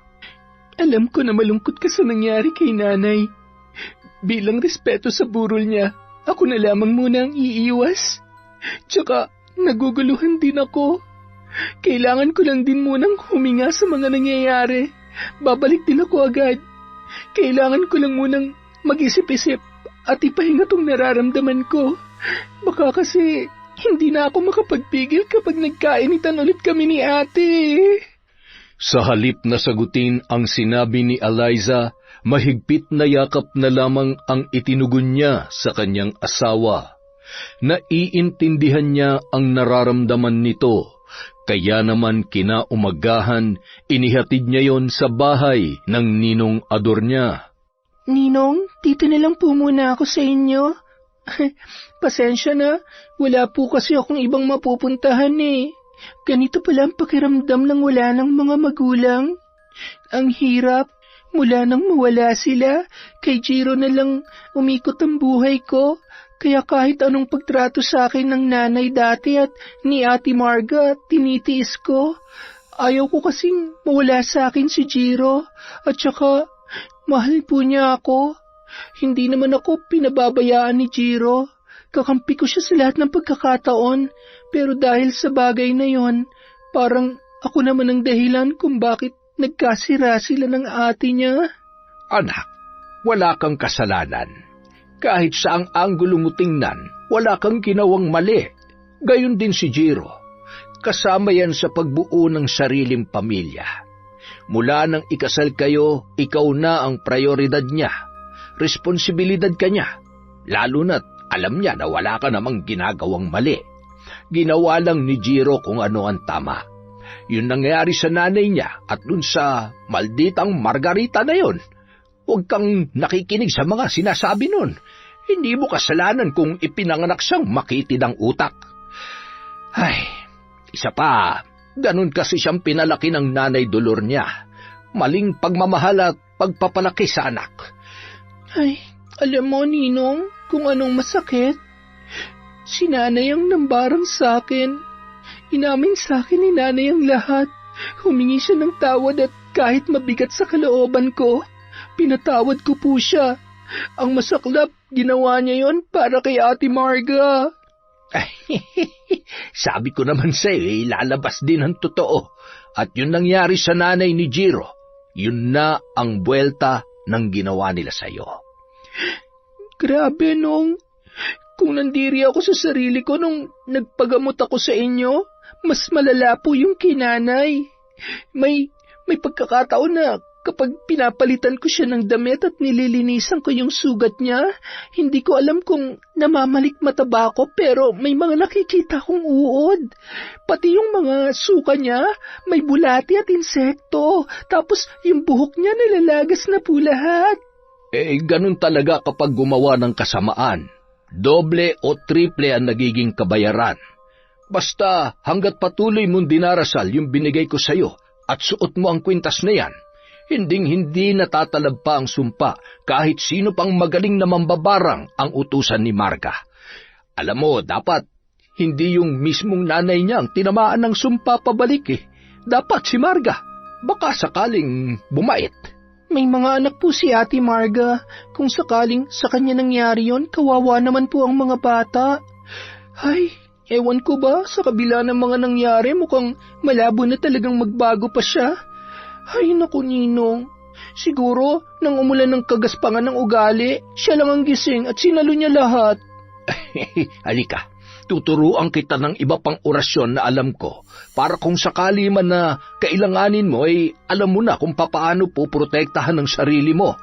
Alam ko na malungkot ka sa nangyari kay nanay. Bilang respeto sa burol niya, ako na lamang muna ang iiwas. Tsaka, naguguluhan din ako. Kailangan ko lang din munang huminga sa mga nangyayari. Babalik din ako agad. Kailangan ko lang munang mag-isip-isip at ipahinga tong nararamdaman ko. Baka kasi hindi na ako makapagpigil kapag nagkainitan ulit kami ni ate. Sa halip na sagutin ang sinabi ni Eliza, mahigpit na yakap na lamang ang itinugon niya sa kanyang asawa. Naiintindihan niya ang nararamdaman nito. Kaya naman kinaumagahan, inihatid niya yon sa bahay ng ninong ador niya. Ninong, dito na lang po muna ako sa inyo. Pasensya na, wala po kasi akong ibang mapupuntahan eh. Ganito pala ang pakiramdam ng wala ng mga magulang. Ang hirap, mula nang mawala sila, kay Jiro na lang umikot ang buhay ko. Kaya kahit anong pagtrato sa akin ng nanay dati at ni Ate Marga, tinitiis ko. Ayaw ko kasing mawala sa akin si Jiro. At saka, mahal po niya ako. Hindi naman ako pinababayaan ni Jiro. Kakampi ko siya sa lahat ng pagkakataon. Pero dahil sa bagay na yon, parang ako naman ang dahilan kung bakit nagkasira sila ng ate niya. Anak, wala kang kasalanan. Kahit saang anggulo mo tingnan, wala kang ginawang mali. Gayon din si Jiro. Kasama yan sa pagbuo ng sariling pamilya. Mula nang ikasal kayo, ikaw na ang prioridad niya. Responsibilidad ka niya. Lalo na't alam niya na wala ka namang ginagawang mali. Ginawa lang ni Jiro kung ano ang tama. Yun nangyari sa nanay niya at dun sa malditang Margarita na yun. Huwag kang nakikinig sa mga sinasabi nun. Hindi mo kasalanan kung ipinanganak siyang makitid ang utak. Ay, isa pa, ganun kasi siyang pinalaki ng nanay dolor niya. Maling pagmamahal at pagpapalaki sa anak. Ay, alam mo, Ninong, kung anong masakit? Si nanay ang nambarang sa akin. Inamin sa akin ni nanay ang lahat. Humingi siya ng tawad at kahit mabigat sa kalooban ko, pinatawad ko po siya. Ang masaklap, ginawa niya yon para kay Ate Marga. Sabi ko naman sa'yo, lalabas din ang totoo. At yun nangyari sa nanay ni Jiro. Yun na ang buwelta ng ginawa nila sa'yo. Grabe, Nong. Kung nandiri ako sa sarili ko nung nagpagamot ako sa inyo, mas malala po yung kinanay. May pagkakataon na kapag pinapalitan ko siya ng damit at nililinisan ko yung sugat niya, hindi ko alam kung namamalikmata ba ako pero may mga nakikita kong uod. Pati yung mga suka niya, may bulati at insekto. Tapos yung buhok niya nalalagas na po lahat. Ganun talaga kapag gumawa ng kasamaan. Doble o triple ang nagiging kabayaran. Basta hanggat patuloy mong dinarasal yung binigay ko sa'yo at suot mo ang kwintas na yan, hinding-hindi natatalab pa ang sumpa kahit sino pang magaling na mambabarang ang utusan ni Marga. Alam mo, dapat hindi yung mismong nanay niya ang tinamaan ng sumpa pabalik Dapat si Marga. Baka sakaling bumait. May mga anak po si Ate Marga. Kung sakaling sa kanya nangyari yon, kawawa naman po ang mga bata. Ay, ewan ko ba, sa kabila ng mga nangyari, mukhang malabo na talagang magbago pa siya. Ay, naku, Ninong. Siguro, nang umulan ng kagaspangan ng ugali, siya lang ang gising at sinalo niya lahat. Halika, tuturuan kita ng iba pang orasyon na alam ko para kung sakali man na kailanganin mo alam mo na kung papaano poprotektahan ng sarili mo.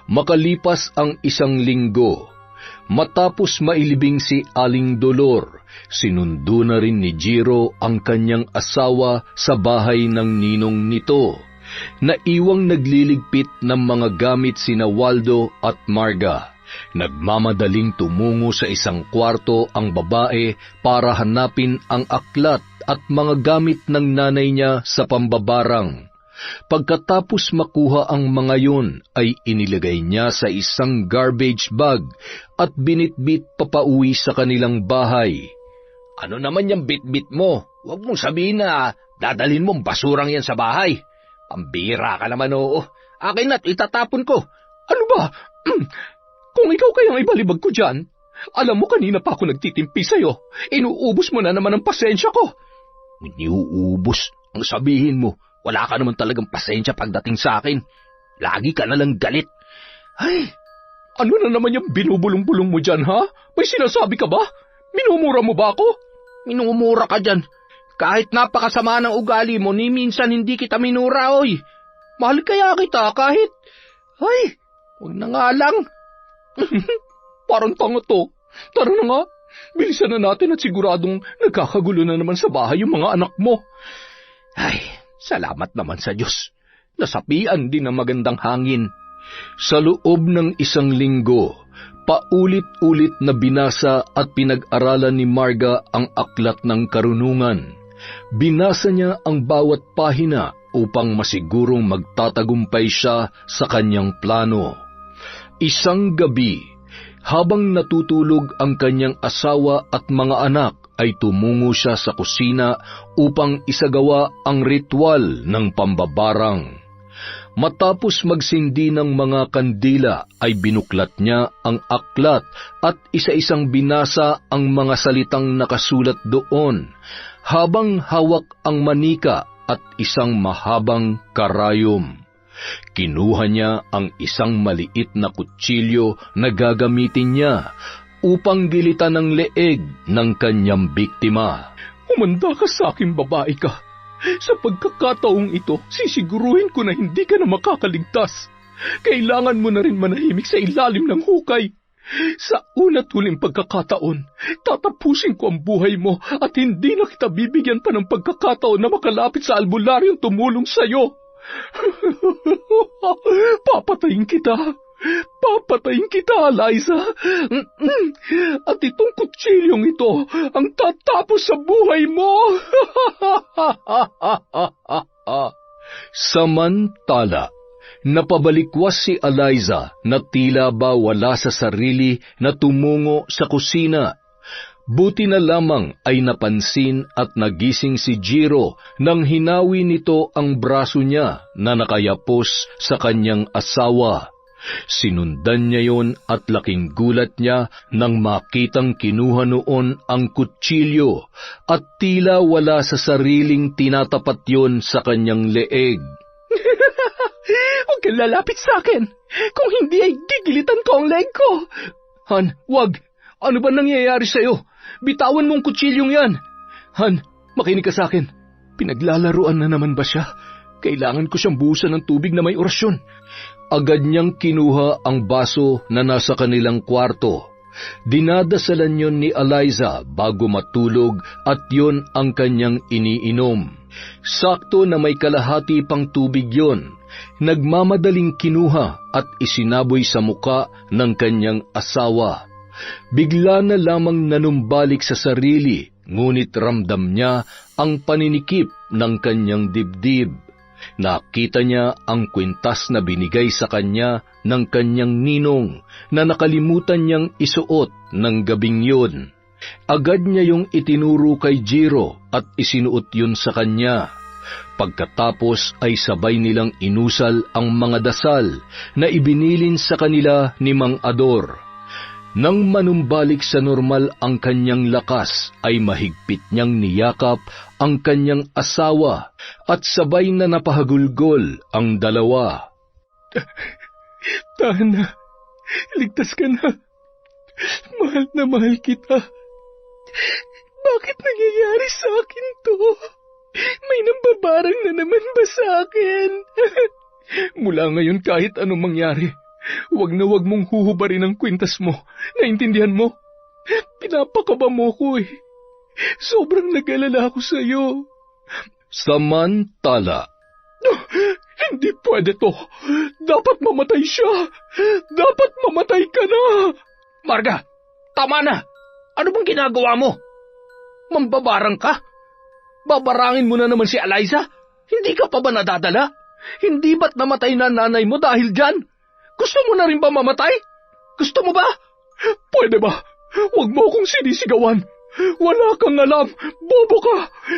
Makalipas ang 1 linggo, matapos mailibing si Aling Dolor, sinundo na rin ni Jiro ang kanyang asawa sa bahay ng ninong nito. Naiwang nagliligpit ng mga gamit sina Waldo at Marga. Nagmamadaling tumungo sa isang kwarto ang babae para hanapin ang aklat at mga gamit ng nanay niya sa pambabarang. Pagkatapos makuha ang mga yun, ay inilagay niya sa isang garbage bag at binitbit papauwi sa kanilang bahay. Ano naman yung bitbit mo? Huwag mong sabihin na dadalhin mong basurang yan sa bahay. Pambira ka naman, oo. Akin na't itatapon ko. Ano ba? Kung ikaw kayang ibalibag ko dyan, alam mo kanina pa ako nagtitimpi sa'yo. Inuubos mo na naman ang pasensya ko. Iniuubos? Ang sabihin mo, wala ka naman talagang pasensya pagdating sa akin. Lagi ka nalang galit. Ay, ano na naman yung binubulong-bulong mo dyan, ha? May sinasabi ka ba? Minumura mo ba ako? Minumura ka dyan. Kahit napakasama ng ugali mo, ni minsan hindi kita minura, oy. Mahal kaya kita kahit... Ay, huwag na nga lang. Parang tanga to. Tara na nga, bilisan na natin at siguradong nagkakagulo na naman sa bahay yung mga anak mo. Ay, salamat naman sa Diyos. Nasapian din ng magandang hangin. Sa loob ng 1 linggo, paulit-ulit na binasa at pinag-aralan ni Marga ang aklat ng karunungan. Binasa niya ang bawat pahina upang masigurong magtatagumpay siya sa kanyang plano. Isang gabi, habang natutulog ang kanyang asawa at mga anak, ay tumungo siya sa kusina upang isagawa ang ritual ng pambabarang. Matapos magsindi ng mga kandila, ay binuklat niya ang aklat at isa-isang binasa ang mga salitang nakasulat doon, habang hawak ang manika at isang mahabang karayom. Kinuha niya ang isang maliit na kutsilyo na gagamitin niya upang gilitan ang leeg ng kanyang biktima. Umanda ka sa aking babae ka. Sa pagkakataong ito, sisiguruhin ko na hindi ka na makakaligtas. Kailangan mo na rin manahimik sa ilalim ng hukay. Sa una't huling pagkakataon, tatapusin ko ang buhay mo at hindi na kita bibigyan pa ng pagkakataon na makalapit sa albularyong tumulong sa'yo. Papatayin kita. Papatayin kita, Eliza. At itong kutsilyong ito ang tatapos sa buhay mo. Samantala, napabalikwas si Eliza na tila ba wala sa sarili na tumungo sa kusina. Buti na lamang ay napansin at nagising si Jiro nang hinawi nito ang braso niya na nakayapos sa kanyang asawa. Sinundan niya yon at laking gulat niya nang makitang kinuha noon ang kutsilyo at tila wala sa sariling tinatapat yon sa kanyang leeg. Huwag kang lalapit sa akin. Kung hindi ay gigilitan ko ang leg ko. Han, wag. Ano ba nangyayari sa'yo? Bitawan mo ang kutsilyong yan. Han, makinig ka sa akin. Pinaglalaruan na naman ba siya? Kailangan ko siyang buhusan ng tubig na may orasyon. Agad niyang kinuha ang baso na nasa kanilang kwarto. Dinadasalan yon ni Eliza bago matulog at yon ang kanyang iniinom. Sakto na may kalahati pang tubig yon. Nagmamadaling kinuha at isinaboy sa muka ng kanyang asawa. Bigla na lamang nanumbalik sa sarili, ngunit ramdam niya ang paninikip ng kanyang dibdib. Nakita niya ang kwintas na binigay sa kanya ng kanyang ninong na nakalimutan niyang isuot ng gabing yun. Agad niya yung itinuro kay Jiro at isinuot yun sa kanya. Pagkatapos ay sabay nilang inusal ang mga dasal na ibinilin sa kanila ni Mang Ador. Nang manumbalik sa normal ang kanyang lakas, ay mahigpit niyang niyakap ang kanyang asawa at sabay na napahagulgol ang dalawa. Tahan na. Ligtas ka na. Mahal na mahal kita. Bakit nangyayari sa akin to? May nambabarang na naman ba sa akin? Mula ngayon kahit anong mangyari, wag na wag mong huhubarin ang kwintas mo. Naintindihan mo? Pinapakaba mo ko eh. Sobrang nag-alala ako sa iyo. Samantala, Hindi pwede to. Dapat mamatay siya. Dapat mamatay ka na. Marga, tama na. Ano bang ginagawa mo? Mambabarang ka? Babarangin mo na naman si Eliza? Hindi ka pa ba nadadala? Hindi ba't namatay na nanay mo dahil dyan? Gusto mo na rin ba mamatay? Gusto mo ba? Pwede ba? Huwag mo akong sinisigawan. Wala kang alam. Bobo ka.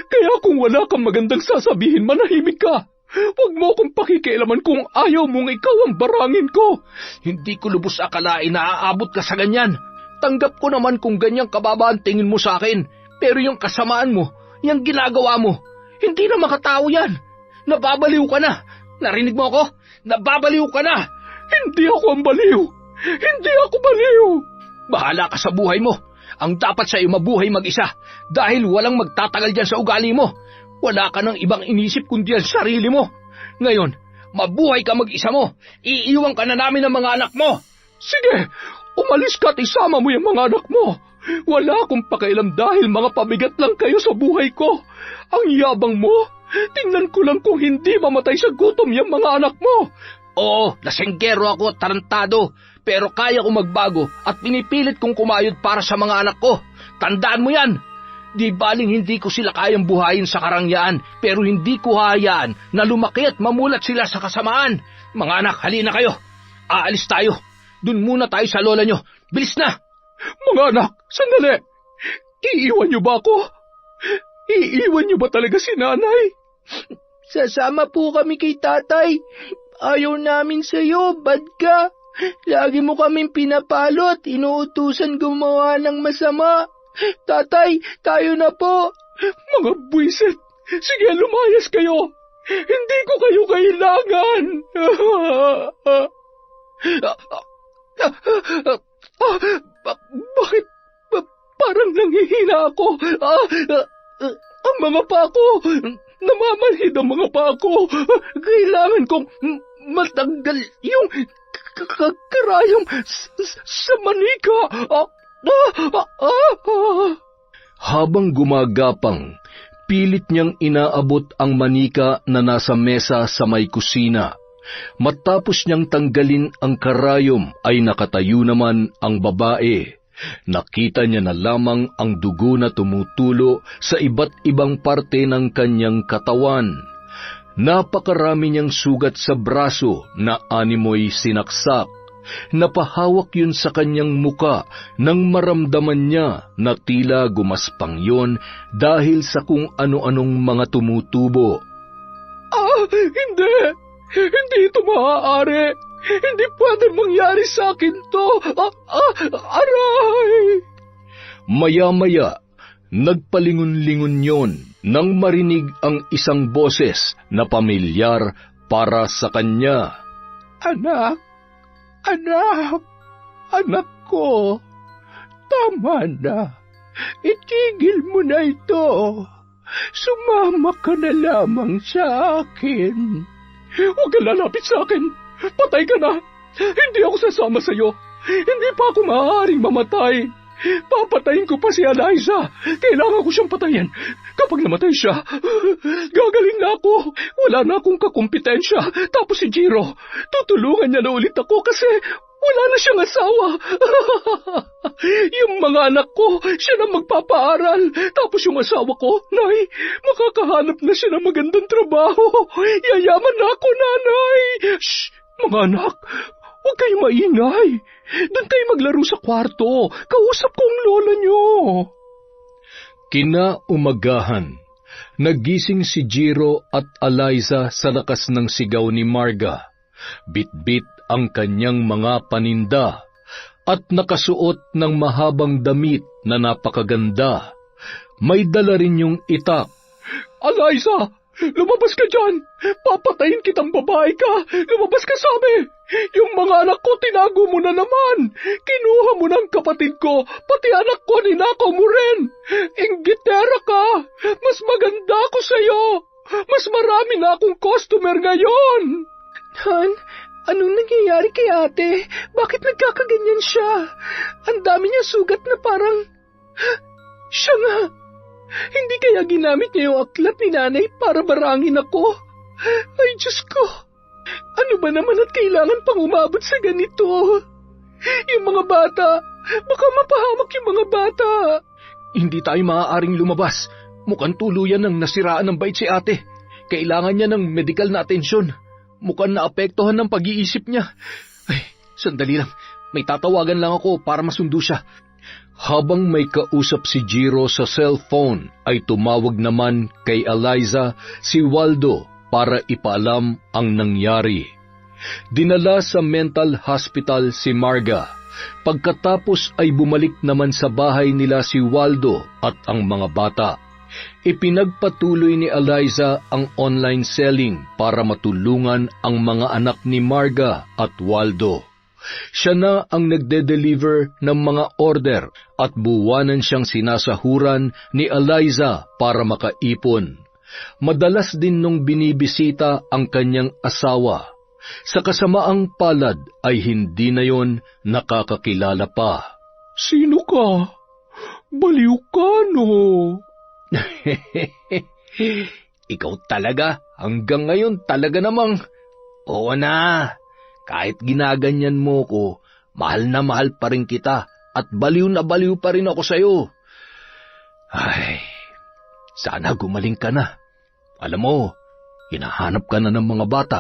Kaya kung wala kang magandang sasabihin, manahimik ka. Huwag mo akong pakikialaman kung ayaw mong ikaw ang barangin ko. Hindi ko lubos akalain na aabot ka sa ganyan. Tanggap ko naman kung ganyang kababa ang tingin mo sa akin. Pero yung kasamaan mo, yung ginagawa mo, hindi na makatao yan. Nababaliw ka na. Narinig mo ako? Nababaliw ka na. Hindi ako ang baliw. Hindi ako baliw. Bahala ka sa buhay mo. Ang dapat sa iyo mabuhay mag-isa dahil walang magtatagal dyan sa ugali mo. Wala ka ng ibang inisip kundi ang sarili mo. Ngayon, mabuhay ka mag-isa mo. Iiwan ka na namin ng mga anak mo. Sige, umalis ka at isama mo yung mga anak mo. Wala akong pakialam dahil mga pabigat lang kayo sa buhay ko. Ang yabang mo. Tingnan ko lang kung hindi mamatay sa gutom yung mga anak mo. Oo, lasenggero ako at tarantado. Pero kaya ko magbago at pinipilit kong kumayod para sa mga anak ko. Tandaan mo yan. Di baling hindi ko sila kayang buhayin sa karangyaan, pero hindi ko hayaan na lumaki at mamulat sila sa kasamaan. Mga anak, halina kayo. Aalis tayo. Dun muna tayo sa lola nyo. Bilis na! Mga anak, sandali. Iiwan nyo ba ako? Iiwan nyo ba talaga si nanay? Sasama po kami kay tatay. Ayaw namin sa'yo, bad ka. Lagi mo kaming pinapalo at inuutusan gumawa ng masama. Tatay, tayo na po. Mga buwisit, sige lumayas kayo. Hindi ko kayo kailangan. Bakit parang nanghihina ako? Ang mga pako, namamanhid ang mga pako. Kailangan kong matanggal yung karayom sa manika. Habang gumagapang, pilit niyang inaabot ang manika na nasa mesa sa may kusina. Matapos niyang tanggalin ang karayom ay nakatayo naman ang babae. Nakita niya na lamang ang dugo na tumutulo sa iba't ibang parte ng kanyang katawan. Napakarami niyang sugat sa braso na animoy sinaksak. Napahawak yun sa kanyang muka nang maramdaman niya na tila gumaspang yun dahil sa kung ano-anong mga tumutubo. Hindi! Hindi ito maaari! Hindi pwede mangyari sa akin to! Aray! Maya-maya, nagpalingon-lingon yon nang marinig ang isang boses na pamilyar para sa kanya. Anak! Anak ko! Tama na! Itigil mo na ito! Sumama ka na lamang sa akin! Huwag ka lalapit sa akin! Patay ka na! Hindi ako sasama sa iyo! Hindi pa ako maaaring mamatay! Papatayin ko pa si Eliza! Kailangan ko siyang patayin! Kapag namatay siya, gagaling na ako! Wala na akong kakumpetensya! Tapos si Jiro, tutulungan niya na ulit ako kasi wala na siyang asawa! Yung mga anak ko, siya na magpapaaral! Tapos yung asawa ko, Nay, makakahanap na siya ng magandang trabaho! Yayaman na ako, Nanay! Shh! Mga anak, huwag kayong maingay! Doon kayo maglaro sa kwarto! Kausap ko ang lola niyo! Kinaumagahan, nagising si Jiro at Eliza sa lakas ng sigaw ni Marga. Bit-bit ang kanyang mga paninda at nakasuot ng mahabang damit na napakaganda. May dala rin yung itak. Eliza! Lumabas ka dyan! Papatayin kitang babae ka! Lumabas ka sabi! Yung mga anak ko tinago mo na naman! Kinuha mo ng kapatid ko! Pati anak ko ninakaw mo rin! Inggitera ka! Mas maganda ako sa'yo! Mas marami na akong customer ngayon! Han, anong nangyayari kay ate? Bakit nagkakaganyan siya? Ang dami niya sugat na parang... Siya nga! Hindi kaya ginamit niya yung aklat ni nanay para barangin ako? Ay, Diyos ko! Ano ba naman at kailangan pang umabot sa ganito? Yung mga bata, baka mapahamak yung mga bata. Hindi tayo maaaring lumabas. Mukhang tuluyan ng nasiraan ng bait si ate. Kailangan niya ng medical na atensyon. Mukhang naapektuhan ng pag-iisip niya. Ay, sandali lang. May tatawagan lang ako para masundo siya. Habang may kausap si Jiro sa cellphone, ay tumawag naman kay Eliza si Waldo para ipaalam ang nangyari. Dinala sa mental hospital si Marga. Pagkatapos ay bumalik naman sa bahay nila si Waldo at ang mga bata. Ipinagpatuloy ni Eliza ang online selling para matulungan ang mga anak ni Marga at Waldo. Siya na ang nagde-deliver ng mga order at buwanan siyang sinasahuran ni Eliza para makaipon. Madalas din nung binibisita ang kanyang asawa. Sa kasamaang palad ay hindi na yon nakakakilala pa. Sino ka? Baliw ka, no? Ikaw talaga, hanggang ngayon talaga namang. Oo na. Kahit ginaganyan mo ko, mahal na mahal pa rin kita at baliw na baliw pa rin ako sa'yo. Ay, sana gumaling ka na. Alam mo, hinahanap ka na ng mga bata.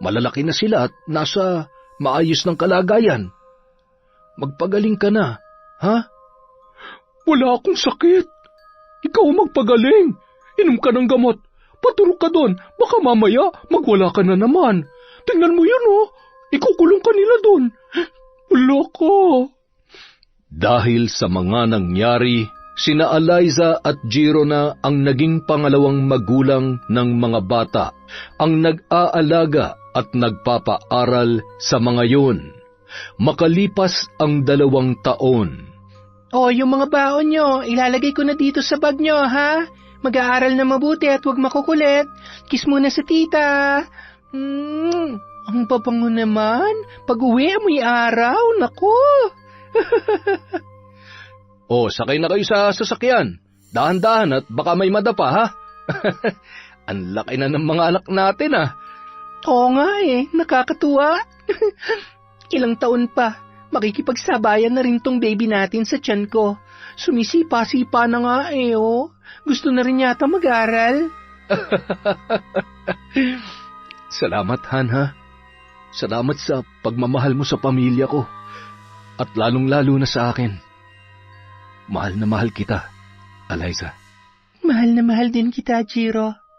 Malalaki na sila at nasa maayos ng kalagayan. Magpagaling ka na, ha? Wala akong sakit. Ikaw magpagaling. Inom ka ng gamot. Patulog ka doon. Baka mamaya magwala ka na naman. Tingnan mo yun, oh. Ikukulong ka nila doon. Wala ka. Dahil sa mga nangyari, sina Eliza at Jiro na ang naging pangalawang magulang ng mga bata, ang nag-aalaga at nagpapaaral sa mga yun. Makalipas ang 2 taon. Yung mga baon nyo, ilalagay ko na dito sa bag nyo, ha? Mag-aaral na mabuti at huwag makukulit. Kiss muna sa tita. Ang pabango naman. Pag-uwi amoy araw, nako. Sakay na kayo sa sasakyan. Dahan-dahan at baka may madapa, ha? Ang laki na ng mga anak natin, ah. Oo nga nakakatuwa. Ilang taon pa, makikipagsabayan na rin tong baby natin sa tiyan ko. Sumisipa-sipa na nga oh. Gusto na rin yata mag-aral. Salamat, Han, ha? Salamat sa pagmamahal mo sa pamilya ko. At lalong-lalo na sa akin. Mahal na mahal kita, Eliza. Mahal na mahal din kita, Jiro.